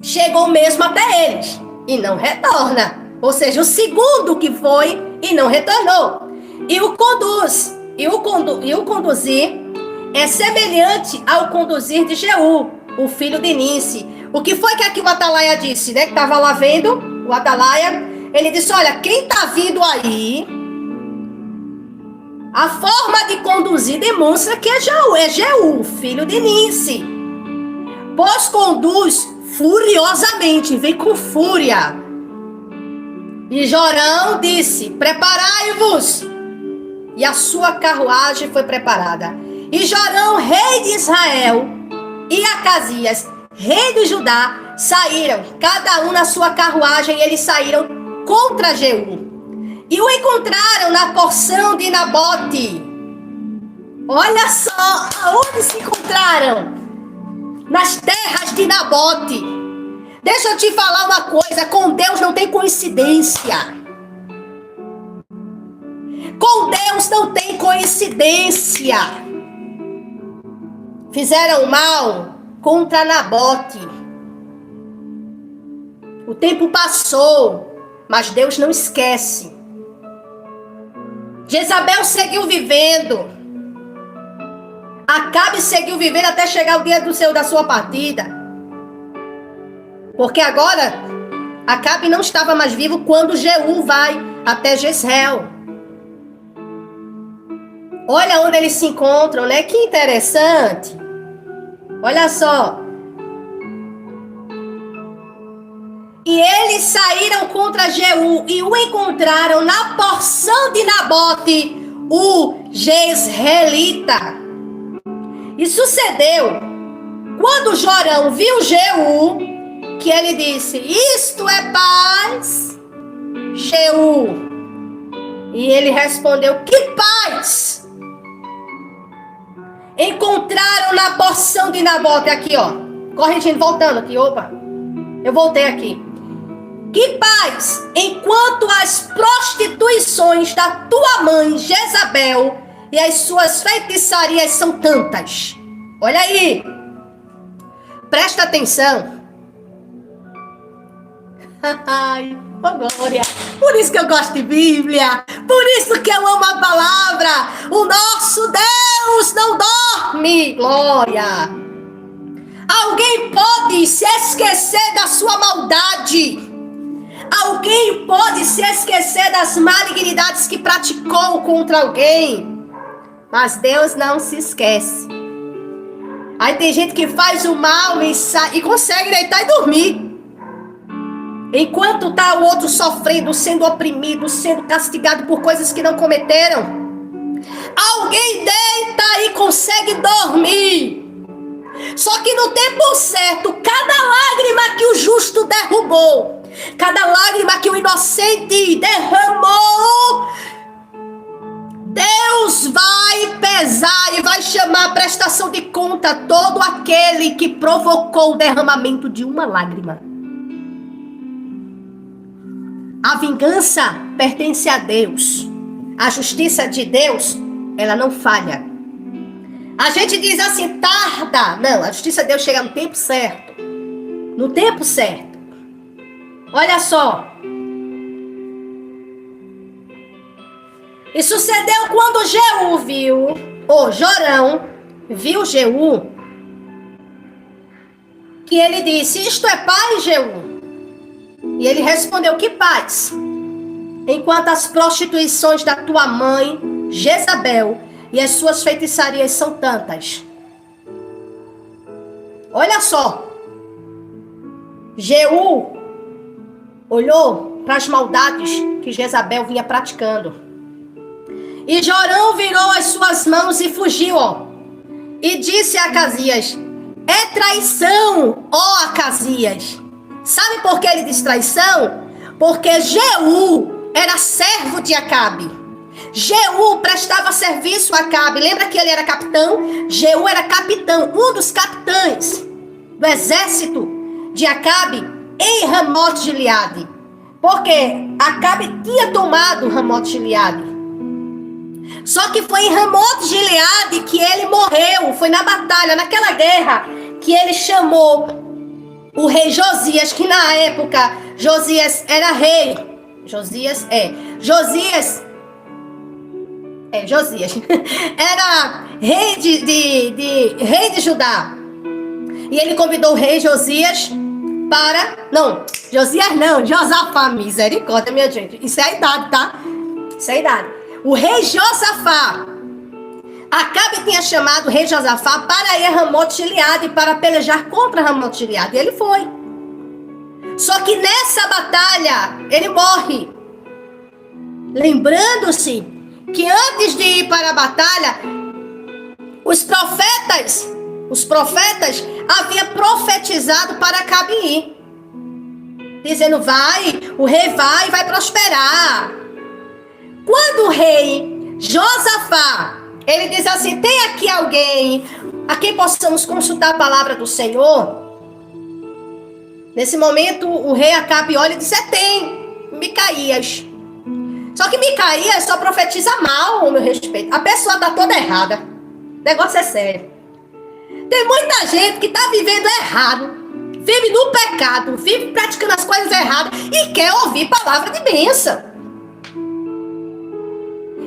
A: chegou mesmo até eles e não retorna. Ou seja, o segundo que foi e não retornou. E o conduzir é semelhante ao conduzir de Jeú, o filho de Ninsi. O que foi que aqui o atalaia disse, né? Que estava lá vendo o atalaia. Ele disse: olha, quem está vindo aí, a forma de conduzir demonstra que é Jeú, filho de Ninsi. Pois conduz furiosamente, vem com fúria. E Jorão disse: preparai-vos. E a sua carruagem foi preparada. E Jorão, rei de Israel, e Acasias, rei de Judá, saíram, cada um na sua carruagem, e eles saíram contra Jeú. E o encontraram na porção de Nabote. Olha só, aonde se encontraram? Nas terras de Nabote. Deixa eu te falar uma coisa: com Deus não tem coincidência. Com Deus não tem coincidência. Fizeram mal contra Nabote. O tempo passou, mas Deus não esquece. Jezabel seguiu vivendo. Acabe seguiu vivendo até chegar o dia da sua partida. Porque agora Acabe não estava mais vivo quando Jeú vai até Jezreel. Olha onde eles se encontram, né? Que interessante. Olha só. E eles saíram contra Jeú e o encontraram na porção de Nabote, o Jezreelita. E sucedeu, quando Jorão viu Jeú, que ele disse: isto é paz, Jeú? E ele respondeu: que paz? Encontraram na porção de Nabote, aqui ó, corrigindo, voltando aqui, opa, eu voltei aqui. Que paz, enquanto as prostituições da tua mãe Jezabel e as suas feitiçarias são tantas. Olha aí, presta atenção. Ai, oh glória, por isso que eu gosto de Bíblia, por isso que eu amo a palavra. O nosso Deus não dorme, glória. Alguém pode se esquecer da sua maldade. Alguém pode se esquecer das malignidades que praticou contra alguém. Mas Deus não se esquece. Aí tem gente que faz o mal e consegue deitar e dormir. Enquanto está o outro sofrendo, sendo oprimido, sendo castigado por coisas que não cometeram. Alguém deita e consegue dormir. Só que no tempo certo, cada lágrima que o justo derrubou, cada lágrima que o inocente derramou, Deus vai pesar e vai chamar a prestação de conta todo aquele que provocou o derramamento de uma lágrima. A vingança pertence a Deus. A justiça de Deus, ela não falha. A gente diz assim, tarda. Não, a justiça de Deus chega no tempo certo. No tempo certo. Olha só. E sucedeu quando Jeú viu, ou Jorão, viu Jeú, que ele disse, isto é paz, Jeú? E ele respondeu, que paz? Enquanto as prostituições da tua mãe, Jezabel, e as suas feitiçarias são tantas. Olha só. Jeú olhou para as maldades que Jezabel vinha praticando. E Jorão virou as suas mãos e fugiu, ó. E disse a Acasias, é traição, ó Acasias. Sabe por que ele diz traição? Porque Jeú era servo de Acabe. Jeú prestava serviço a Acabe. Lembra que ele era capitão? Jeú era capitão, um dos capitães do exército de Acabe em Ramote Gileade. Porque Acabe tinha tomado Ramote Gileade. Só que foi em Ramote Gileade que ele morreu. Foi na batalha, naquela guerra, que ele chamou o rei Josias, que na época Josias era rei. Josias era rei de Judá. E ele convidou o rei Josias para... Josafá, misericórdia, minha gente. Isso é a idade, tá? Isso é a idade. O rei Josafá, Acabe tinha chamado o rei Josafá para ir a Ramote Gileade, para pelejar contra Ramote Gileade. E ele foi. Só que nessa batalha, ele morre. Lembrando-se que antes de ir para a batalha, os profetas haviam profetizado para Acabe ir. Dizendo, o rei vai prosperar. Quando o rei Josafá, ele diz assim, tem aqui alguém a quem possamos consultar a palavra do Senhor? Nesse momento, o rei Acabe olha e diz, tem, Micaías. Só que Micaías só profetiza mal, ao meu respeito. A pessoa está toda errada. O negócio é sério. Tem muita gente que está vivendo errado, vive no pecado, vive praticando as coisas erradas e quer ouvir palavra de bênção.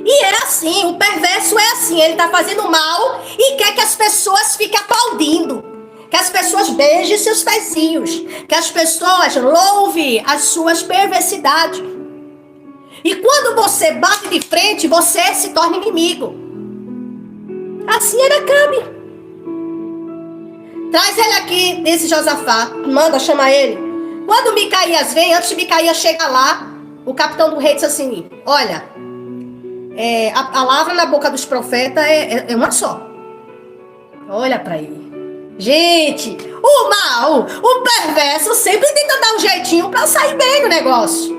A: E é assim, o perverso é assim, ele está fazendo mal e quer que as pessoas fiquem aplaudindo, que as pessoas beijem seus pezinhos, que as pessoas louvem as suas perversidades. E quando você bate de frente, você se torna inimigo. Assim era Acabe. Traz ele aqui, disse Josafá, manda chamar ele. Quando Micaías vem, antes de Micaías chegar lá, o capitão do rei disse assim, olha... a palavra na boca dos profetas é uma só. Olha para ele. Gente, o mal, o perverso sempre tenta dar um jeitinho para sair bem do negócio.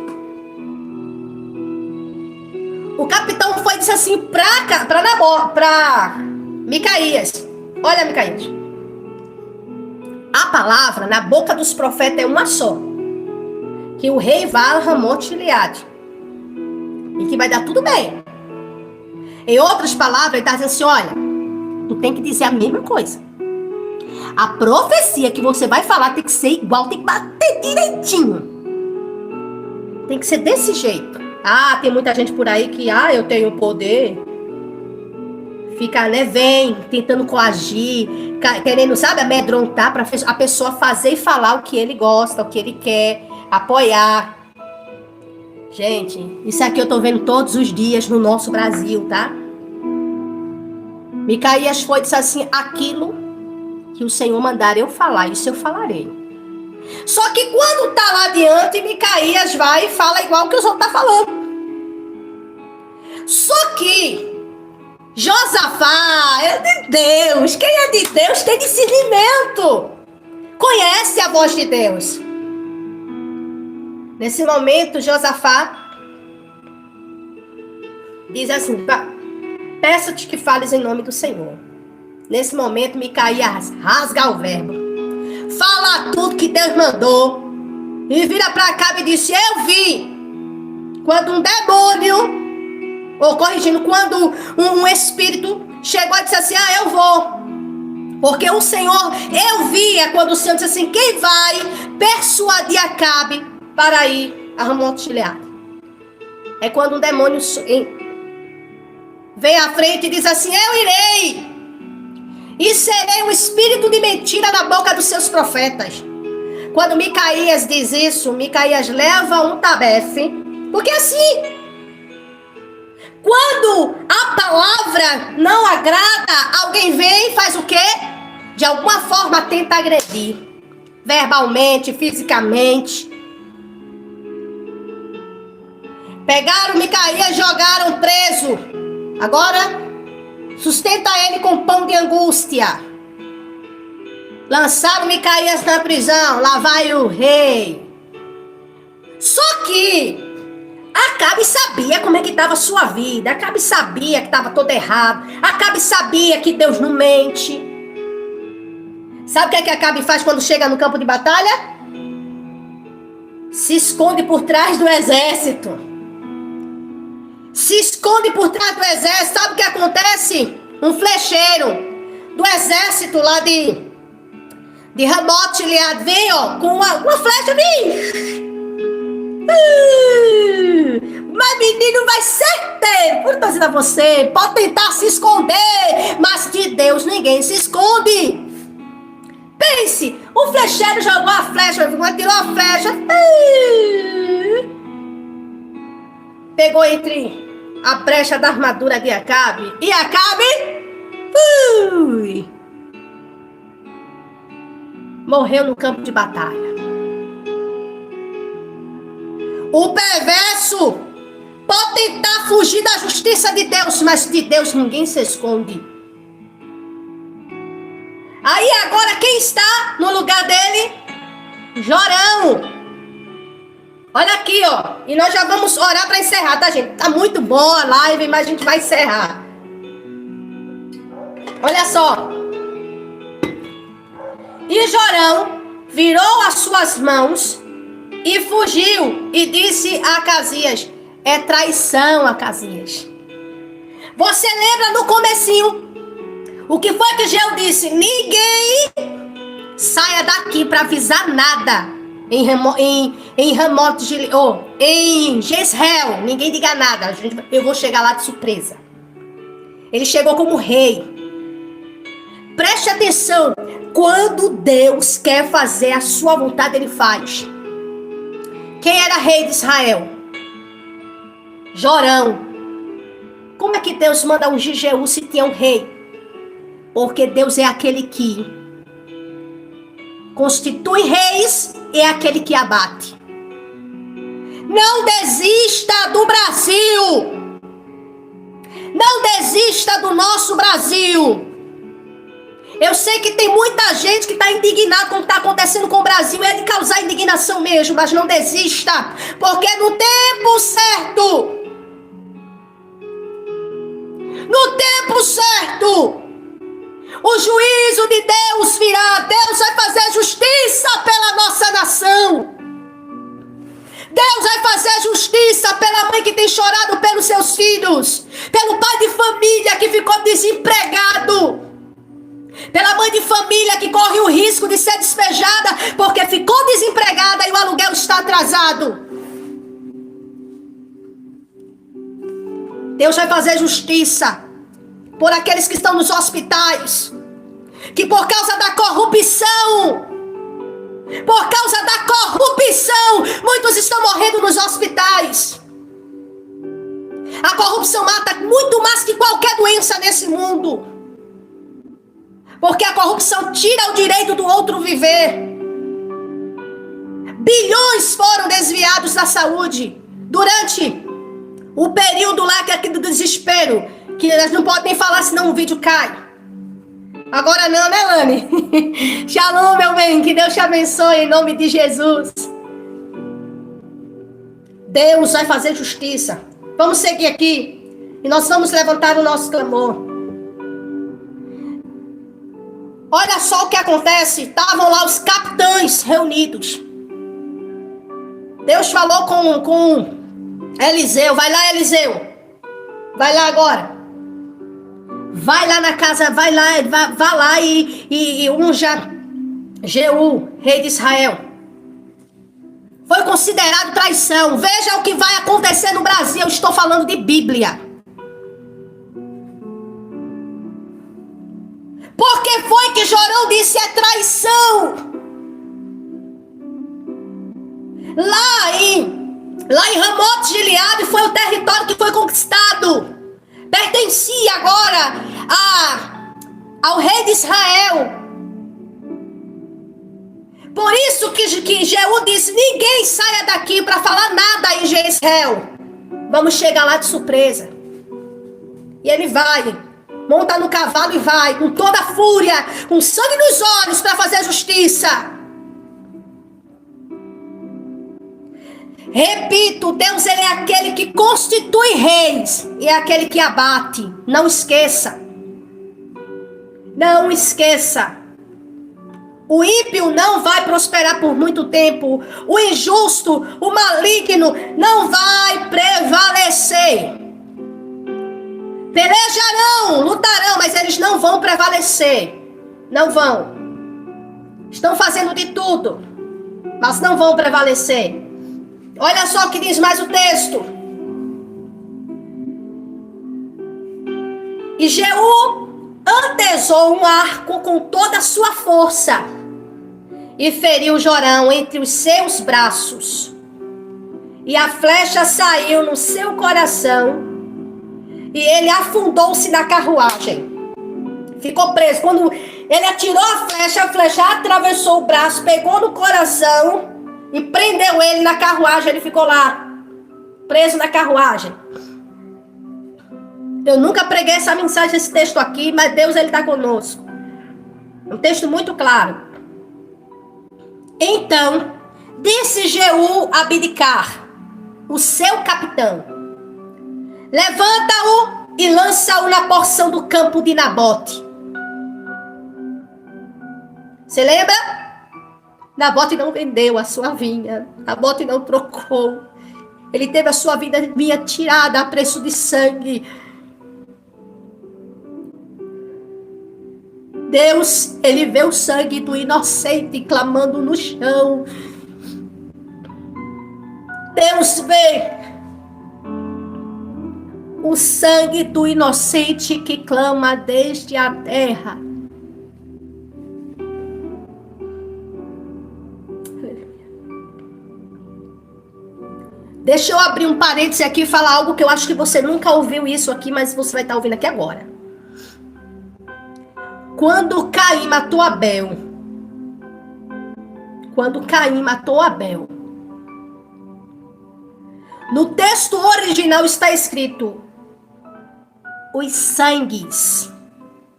A: O capitão foi e disse assim para Micaías. Olha, Micaías. A palavra na boca dos profetas é uma só. Que o rei vá a Ramote Gileade. E que vai dar tudo bem. Em outras palavras, ele está dizendo assim, olha, tu tem que dizer a mesma coisa. A profecia que você vai falar tem que ser igual, tem que bater direitinho. Tem que ser desse jeito. Ah, tem muita gente por aí que, eu tenho poder. Fica, vem, tentando coagir, querendo, amedrontar para a pessoa fazer e falar o que ele gosta, o que ele quer, apoiar. Gente, isso aqui eu tô vendo todos os dias no nosso Brasil, tá? Micaías foi e disse assim, aquilo que o Senhor mandar eu falar, isso eu falarei. Só que quando tá lá adiante, Micaías vai e fala igual que os outros tá falando. Só que Josafá é de Deus. Quem é de Deus tem discernimento. Conhece a voz de Deus. Nesse momento, Josafá diz assim, peço-te que fales em nome do Senhor. Nesse momento, Micaías rasga o verbo. Fala tudo que Deus mandou. E vira para Acabe e disse: eu vi quando um demônio, ou corrigindo, quando um espírito chegou e disse assim: eu vou. Porque o Senhor, eu via quando o Senhor disse assim: quem vai persuadir Acabe para ir a Ramote de Gileade? É quando um demônio vem à frente e diz assim: eu irei e serei um espírito de mentira na boca dos seus profetas. Quando Micaías diz isso, Micaías leva um tabefe, porque assim, quando a palavra não agrada, alguém vem e faz o quê? De alguma forma tenta agredir, verbalmente, fisicamente. Pegaram Micaías, jogaram preso. Agora, sustenta ele com pão de angústia. Lançaram Micaías na prisão. Lá vai o rei. Só que Acabe sabia como é que estava a sua vida. Acabe sabia que estava todo errado. Acabe sabia que Deus não mente. Sabe o que Acabe faz quando chega no campo de batalha? Se esconde por trás do exército. Se esconde por trás do exército. Sabe o que acontece? Um flecheiro do exército lá de Ramote de Gileade vem, ó, com uma flecha, vem. Mas menino, vai ser tempo. Eu tô dizendo a você, pode tentar se esconder, mas de Deus ninguém se esconde. Pense, o flecheiro jogou a flecha, tirou a flecha, pegou entre a brecha da armadura de Acabe, e Acabe morreu no campo de batalha. O perverso pode tentar fugir da justiça de Deus, mas de Deus ninguém se esconde. Aí agora quem está no lugar dele? Jorão. Olha aqui, ó. E nós já vamos orar para encerrar, tá, gente? Tá muito boa a live, mas a gente vai encerrar. Olha só. E Jorão virou as suas mãos e fugiu e disse a Acasias: é traição, Acasias. Você lembra no comecinho o que foi que Jeú disse? Ninguém saia daqui para avisar nada em Ramote de Gileade, em Jezreel. Ninguém diga nada, eu vou chegar lá de surpresa. Ele chegou como rei. Preste atenção, quando Deus quer fazer a sua vontade, ele faz. Quem era rei de Israel? Jorão. Como é que Deus manda ungir Jeú se tinha um rei? Porque Deus é aquele que constitui reis, é aquele que abate. Não desista do Brasil. Não desista do nosso Brasil. Eu sei que tem muita gente que está indignada com o que está acontecendo com o Brasil. É de causar indignação mesmo, mas não desista. Porque no tempo certo, o juízo de Deus virá. Deus vai fazer justiça pela nossa nação. Deus vai fazer justiça pela mãe que tem chorado pelos seus filhos, pelo pai de família que ficou desempregado, pela mãe de família que corre o risco de ser despejada porque ficou desempregada e o aluguel está atrasado. Deus vai fazer justiça por aqueles que estão nos hospitais, que por causa da corrupção, muitos estão morrendo nos hospitais. A corrupção mata muito mais que qualquer doença nesse mundo. Porque a corrupção tira o direito do outro viver. Bilhões foram desviados da saúde durante o período lá do desespero, que elas não podem nem falar senão o vídeo cai. Agora não, né, Lani? Shalom, meu bem, que Deus te abençoe em nome de Jesus. Deus vai fazer justiça. Vamos seguir aqui. E nós vamos levantar o nosso clamor. Olha só o que acontece. Estavam lá os capitães reunidos. Deus falou com Eliseu. Vai lá, Eliseu. Vai lá agora. Vai lá na casa, vai lá e unja Jeú, rei de Israel. Foi considerado traição. Veja o que vai acontecer no Brasil. Eu estou falando de Bíblia. Por que foi que Jorão disse é traição? Lá em Ramote Gileade foi o território que foi conquistado. Pertencia agora ao rei de Israel. Por isso que Jeú disse, ninguém saia daqui para falar nada em Jezreel. Vamos chegar lá de surpresa. E ele vai, monta no cavalo e vai, com toda a fúria, com sangue nos olhos para fazer justiça. Repito, Deus ele é aquele que constitui reis e é aquele que abate. Não esqueça. Não esqueça. O ímpio não vai prosperar por muito tempo. O injusto, o maligno não vai prevalecer. Pelejarão, lutarão, mas eles não vão prevalecer. Não vão. Estão fazendo de tudo, mas não vão prevalecer. Olha só o que diz mais o texto. E Jeú antesou um arco com toda a sua força e feriu Jorão entre os seus braços. E a flecha saiu no seu coração e ele afundou-se na carruagem. Ficou preso. Quando ele atirou a flecha atravessou o braço, pegou no coração e prendeu ele na carruagem. Ele ficou lá, preso na carruagem. Eu nunca preguei essa mensagem, esse texto aqui, mas Deus ele está conosco. Um texto muito claro. Então, disse Jeú a Abidcar, o seu capitão: levanta-o e lança-o na porção do campo de Nabote. Você lembra? Nabote não vendeu a sua vinha. Nabote não trocou. Ele teve a sua vinha tirada a preço de sangue. Deus, ele vê o sangue do inocente clamando no chão. Deus vê o sangue do inocente que clama desde a terra. Deixa eu abrir um parêntese aqui e falar algo que eu acho que você nunca ouviu isso aqui, mas você vai estar ouvindo aqui agora. Quando Caim matou Abel, no texto original está escrito: os sangues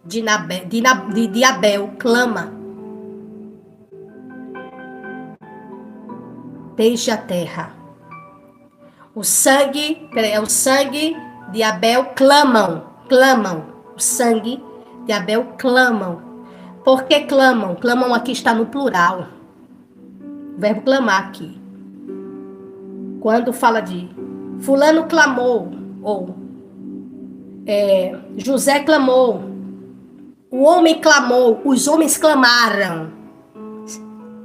A: de Abel clama desde a terra. O sangue de Abel clamam. O sangue de Abel clamam. Por que clamam? Clamam aqui está no plural. O verbo clamar aqui. Quando fala de fulano clamou, ou José clamou, o homem clamou, os homens clamaram.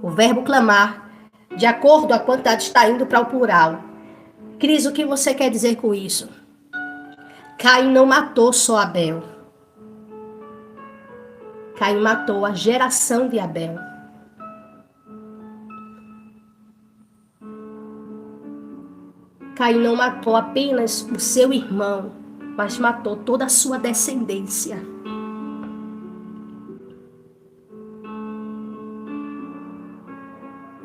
A: O verbo clamar, de acordo com a quantidade, está indo para o plural. Cris, o que você quer dizer com isso? Caim não matou só Abel. Caim matou a geração de Abel. Caim não matou apenas o seu irmão, mas matou toda a sua descendência.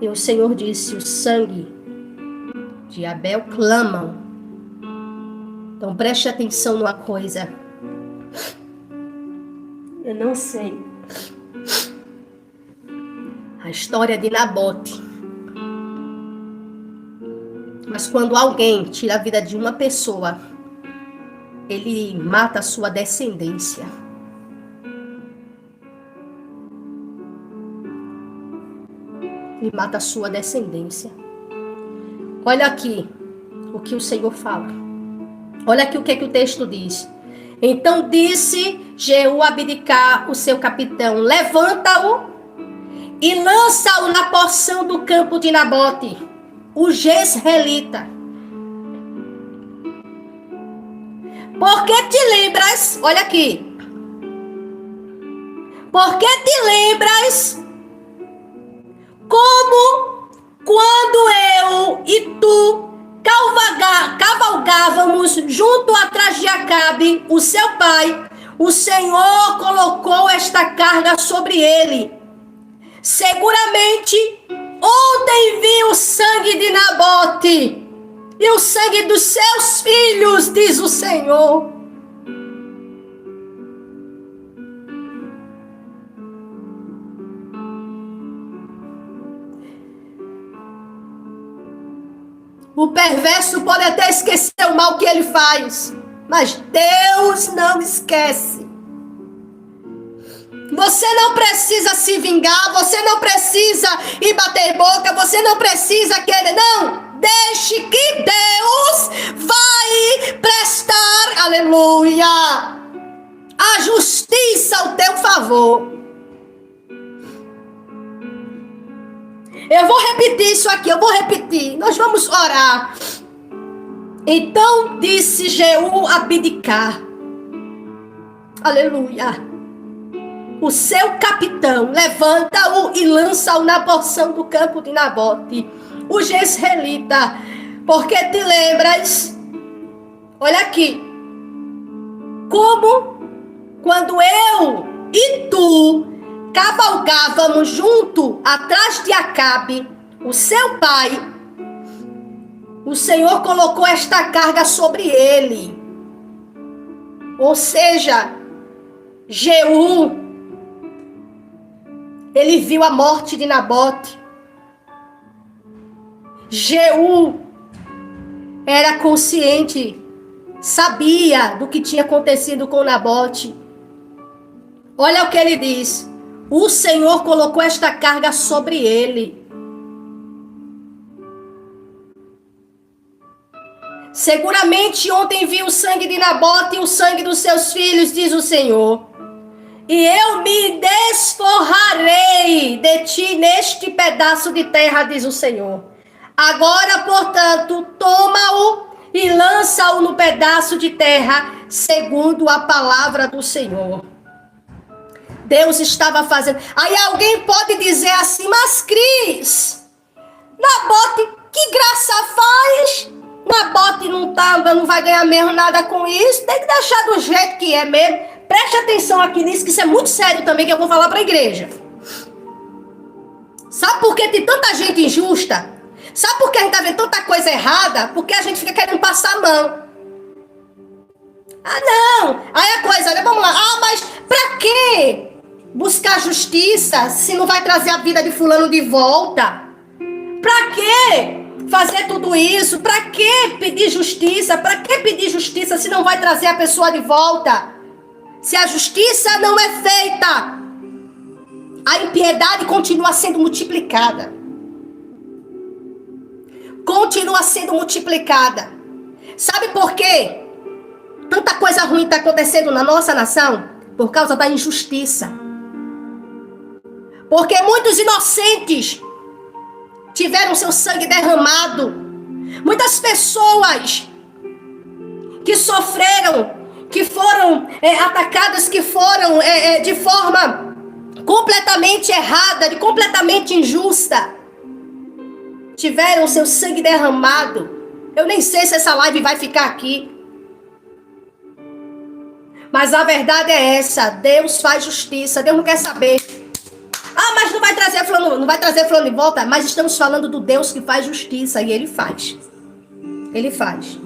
A: E o Senhor disse: o sangue de Abel clamam. Então preste atenção numa coisa. Eu não sei a história de Nabote, mas quando alguém tira a vida de uma pessoa, ele mata a sua descendência. Ele mata a sua descendência. Olha aqui o que o Senhor fala. Olha aqui o que o texto diz. Então disse Jeú a Abdicar, o seu capitão: levanta-o e lança-o na porção do campo de Nabote, o Jezreelita. Porque te lembras, olha aqui. Porque te lembras como quando eu e tu cavalgávamos junto atrás de Acabe, o seu pai, o Senhor colocou esta carga sobre ele. Seguramente, ontem vi o sangue de Nabote e o sangue dos seus filhos, diz o Senhor. O perverso pode até esquecer o mal que ele faz, mas Deus não esquece. Você não precisa se vingar, você não precisa ir bater boca, você não precisa querer, não. Deixe que Deus vai prestar, aleluia, a justiça ao teu favor. Eu vou repetir isso aqui, eu vou repetir. Nós vamos orar. Então disse Jeú a Abdicar, aleluia, o seu capitão: levanta-o e lança-o na porção do campo de Nabote, o Jezreelita. Porque te lembras, olha aqui, como quando eu e tu cavalgávamos junto atrás de Acabe, o seu pai, o Senhor colocou esta carga sobre ele. Ou seja, Jeú, ele viu a morte de Nabote. Jeú era consciente, sabia do que tinha acontecido com Nabote. Olha o que ele diz: o Senhor colocou esta carga sobre ele. Seguramente ontem vi o sangue de Nabote e o sangue dos seus filhos, diz o Senhor. E eu me desforrarei de ti neste pedaço de terra, diz o Senhor. Agora, portanto, toma-o e lança-o no pedaço de terra, segundo a palavra do Senhor. Deus estava fazendo. Aí alguém pode dizer assim: mas Cris, Nabote, que graça faz? Nabote não vai ganhar mesmo nada com isso. Tem que deixar do jeito que é mesmo. Preste atenção aqui nisso, que isso é muito sério também, que eu vou falar para a igreja. Sabe por que tem tanta gente injusta? Sabe por que a gente tá vendo tanta coisa errada? Porque a gente fica querendo passar a mão. Ah, não. Aí a coisa, né? Vamos lá. Ah, mas pra quê buscar justiça se não vai trazer a vida de fulano de volta? Pra quê fazer tudo isso? Pra que pedir justiça? Pra que pedir justiça se não vai trazer a pessoa de volta? Se a justiça não é feita, a impiedade continua sendo multiplicada. Continua sendo multiplicada. Sabe por quê? Tanta coisa ruim está acontecendo na nossa nação por causa da injustiça. Porque muitos inocentes tiveram seu sangue derramado. Muitas pessoas que sofreram, que foram atacadas, que foram de forma completamente errada, completamente injusta, tiveram seu sangue derramado. Eu nem sei se essa live vai ficar aqui. Mas a verdade é essa: Deus faz justiça. Deus não quer saber. Ah, mas não vai trazer fulano de volta. Mas estamos falando do Deus que faz justiça. E Ele faz. Ele faz.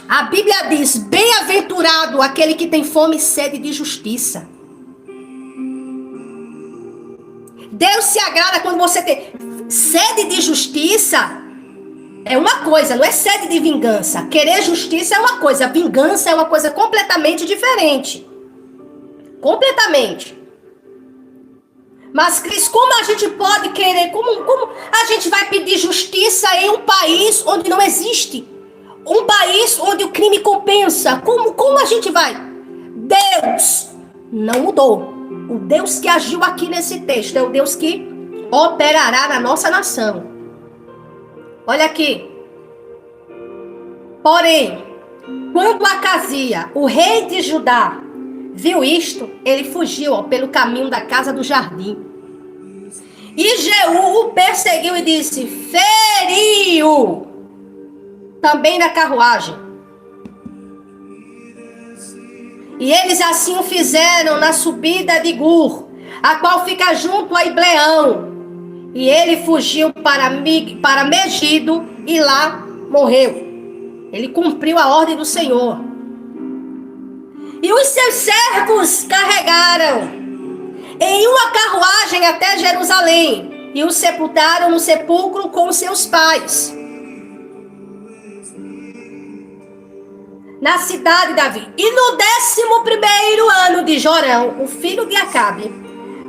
A: A Bíblia diz: bem-aventurado aquele que tem fome e sede de justiça. Deus se agrada quando você tem sede de justiça. é uma coisa, não é sede de vingança. Querer justiça é uma coisa, vingança é uma coisa completamente diferente. Completamente. Mas, Cris, como a gente pode querer, como a gente vai pedir justiça em um país onde não existe? Um país onde o crime compensa. Como a gente vai? Deus não mudou. O Deus que agiu aqui nesse texto é o Deus que operará na nossa nação. Olha aqui. Porém, quando Acasia, o rei de Judá, viu isto, ele fugiu pelo caminho da casa do jardim. E Jeú o perseguiu e disse: feriu também na carruagem. E eles assim o fizeram na subida de Gur, a qual fica junto a Ibleão. E ele fugiu para Megido e lá morreu. Ele cumpriu a ordem do Senhor. E os seus servos carregaram em uma carruagem até Jerusalém e o sepultaram no sepulcro com seus pais, na cidade de Davi. E no 11º ano de Jorão, o filho de Acabe,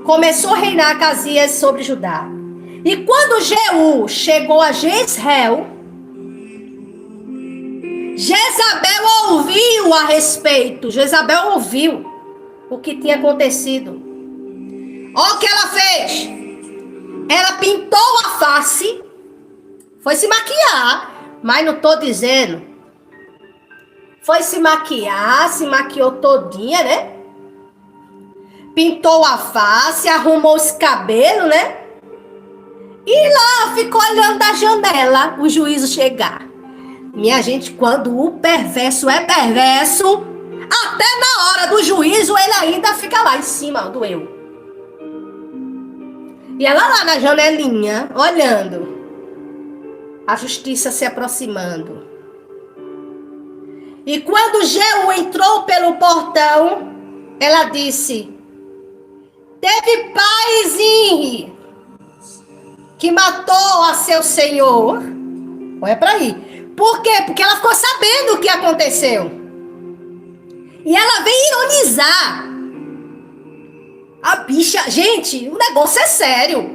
A: começou a reinar Acasias sobre Judá. E quando Jeú chegou a Jezreel, Jezabel ouviu a respeito. Jezabel ouviu o que tinha acontecido. Olha o que ela fez. Ela pintou a face, foi se maquiar, mas não estou dizendo. Foi se maquiar, se maquiou todinha, né? Pintou a face, arrumou os cabelos, né? E lá ficou olhando da janela o juízo chegar. Minha gente, quando o perverso é perverso, até na hora do juízo ele ainda fica lá em cima do eu. E ela lá na janelinha, olhando a justiça se aproximando. E quando Jeú entrou pelo portão, ela disse: teve pai Zinri, que matou a seu senhor. Olha para aí. Por quê? Porque ela ficou sabendo o que aconteceu. E ela veio ironizar. A bicha... Gente, o negócio é sério.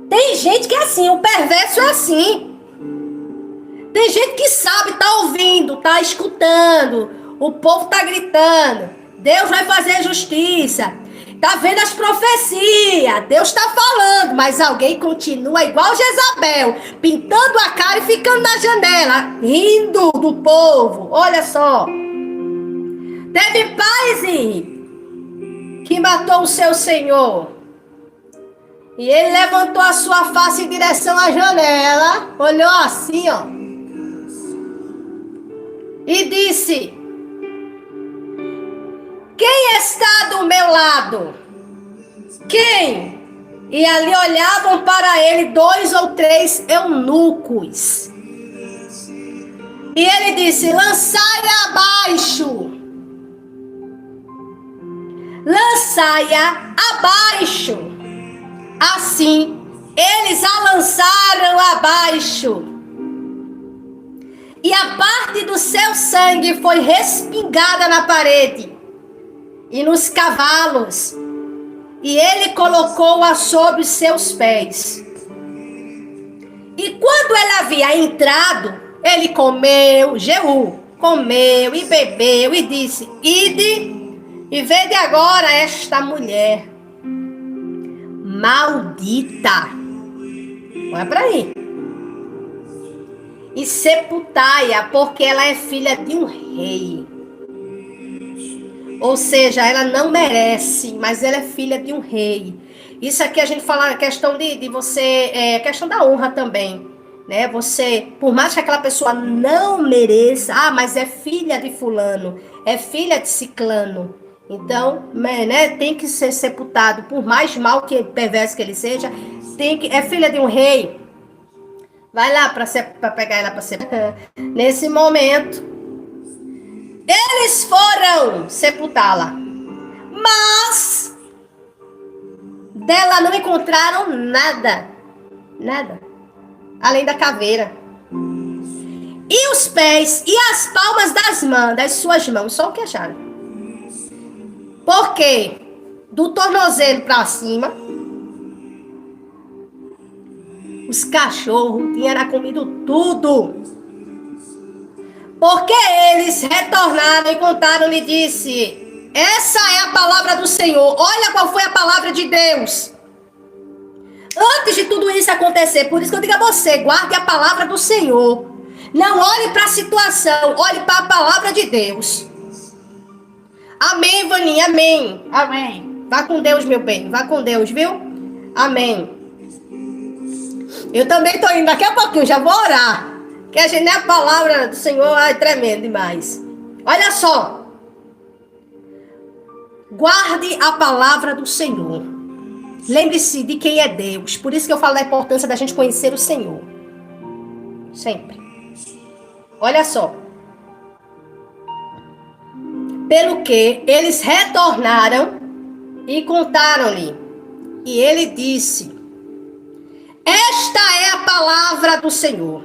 A: Tem gente que é assim, o perverso é assim. Tem gente que sabe, tá ouvindo, tá escutando. O povo tá gritando. Deus vai fazer justiça. Tá vendo as profecias, Deus tá falando, mas alguém continua igual Jezabel, pintando a cara e ficando na janela, rindo do povo. Olha só. Teve pais que matou o seu senhor. E ele levantou a sua face em direção à janela, olhou assim, ó. E disse: quem está do meu lado? Quem? E ali olhavam para ele 2 ou 3 eunucos. E ele disse: lançai-a abaixo. Lançai-a abaixo. Assim, eles a lançaram abaixo. E a parte do seu sangue foi respingada na parede e nos cavalos, e ele colocou-a sob os seus pés. E quando ele havia entrado, ele comeu, Jeú comeu e bebeu, e disse: ide e vede agora esta mulher maldita. Olha para aí. E sepultai-a, porque ela é filha de um rei. Ou seja, ela não merece, mas ela é filha de um rei. Isso aqui a gente fala a questão de você, questão da honra também, né? Você, por mais que aquela pessoa não mereça, mas é filha de fulano, é filha de ciclano. Então, né, tem que ser sepultado, por mais mal que perverso que ele seja, é filha de um rei. Vai lá para pegar ela para sepultar. Nesse momento, eles foram sepultá-la, mas dela não encontraram nada, além da caveira. e os pés e as palmas das suas mãos. Só o que acharam. Porque do tornozelo para cima, os cachorros tinham comido tudo. Porque eles retornaram e contaram-lhe, disse: essa é a palavra do Senhor. Olha qual foi a palavra de Deus. Antes de tudo isso acontecer, por isso que eu digo a você, guarde a palavra do Senhor. Não olhe para a situação, olhe para a palavra de Deus. Amém, Vaninha, amém.
B: Amém.
A: Vá com Deus, meu bem, vá com Deus, viu? Amém. Eu também estou indo, daqui a pouquinho, já vou orar. Que a gente, né, a palavra do Senhor é tremendo demais. Olha só. Guarde a palavra do Senhor. Lembre-se de quem é Deus. Por isso que eu falo da importância da gente conhecer o Senhor. Sempre. Olha só. Pelo que eles retornaram e contaram-lhe. E ele disse: esta é a palavra do Senhor,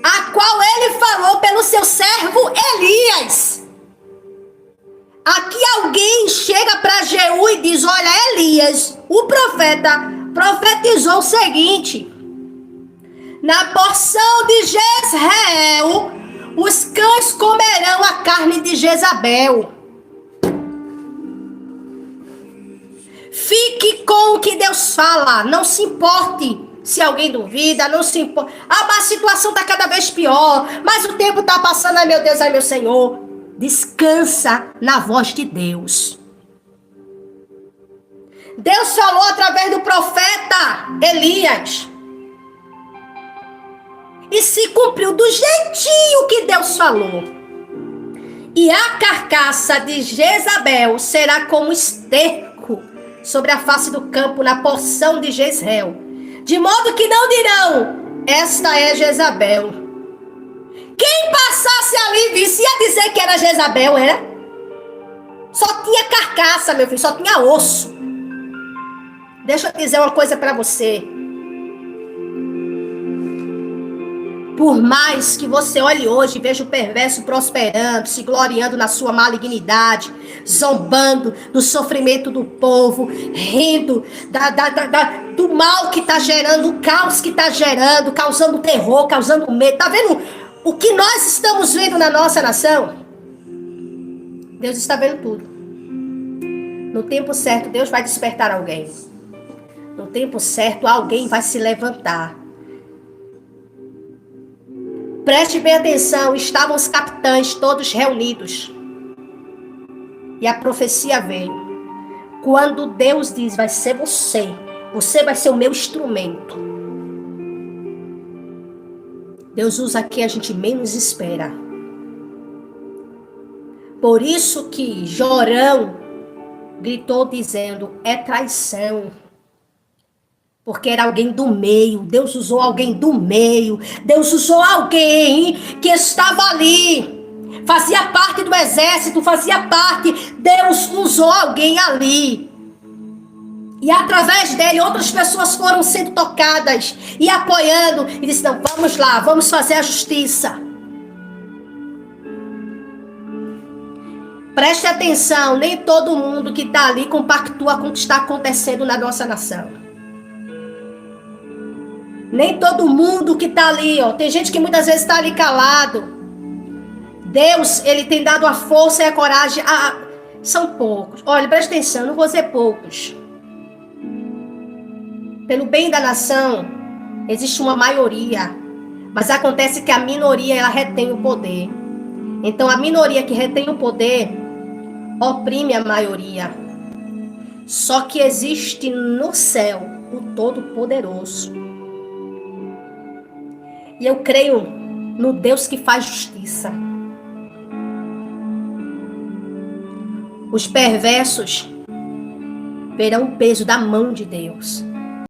A: a qual ele falou pelo seu servo Elias. Aqui alguém chega para Jeú e diz: olha, Elias, o profeta, profetizou o seguinte: na porção de Jezreel, os cães comerão a carne de Jezabel. Fique com o que Deus fala, não se importe se alguém duvida, não se importe. Mas a situação está cada vez pior, mas o tempo está passando, ai meu Deus, ai meu Senhor. Descansa na voz de Deus. Deus falou através do profeta Elias. E se cumpriu do jeitinho que Deus falou. E a carcaça de Jezabel será como esterco sobre a face do campo na porção de Jezreel. De modo que não dirão: esta é Jezabel. Quem passasse ali visse, ia dizer que era Jezabel, era? Só tinha carcaça, meu filho, só tinha osso. Deixa eu dizer uma coisa para você. Por mais que você olhe hoje e veja o perverso prosperando, se gloriando na sua malignidade, zombando do sofrimento do povo, rindo do mal que está gerando, do caos que está gerando, causando terror, causando medo. Tá vendo o que nós estamos vendo na nossa nação? Deus está vendo tudo. No tempo certo, Deus vai despertar alguém. No tempo certo, alguém vai se levantar. Preste bem atenção, estavam os capitães todos reunidos. E a profecia veio. Quando Deus diz: vai ser você. Você vai ser o meu instrumento. Deus usa quem a gente menos espera. Por isso que Jorão gritou dizendo: é traição. Porque era alguém do meio. Deus usou alguém do meio. Deus usou alguém que estava ali. Fazia parte do exército, fazia parte. Deus usou alguém ali. E através dele, outras pessoas foram sendo tocadas e apoiando. E disse: não, vamos lá, vamos fazer a justiça. Preste atenção, nem todo mundo que está ali compactua com o que está acontecendo na nossa nação. Nem todo mundo que está ali, ó. Tem gente que muitas vezes está ali calado. Deus, ele tem dado a força e a coragem. São poucos. Olha, preste atenção, não vou dizer poucos. Pelo bem da nação, existe uma maioria. Mas acontece que a minoria, ela retém o poder. Então, a minoria que retém o poder, oprime a maioria. Só que existe no céu o Todo-Poderoso. E eu creio no Deus que faz justiça. Os perversos verão o peso da mão de Deus.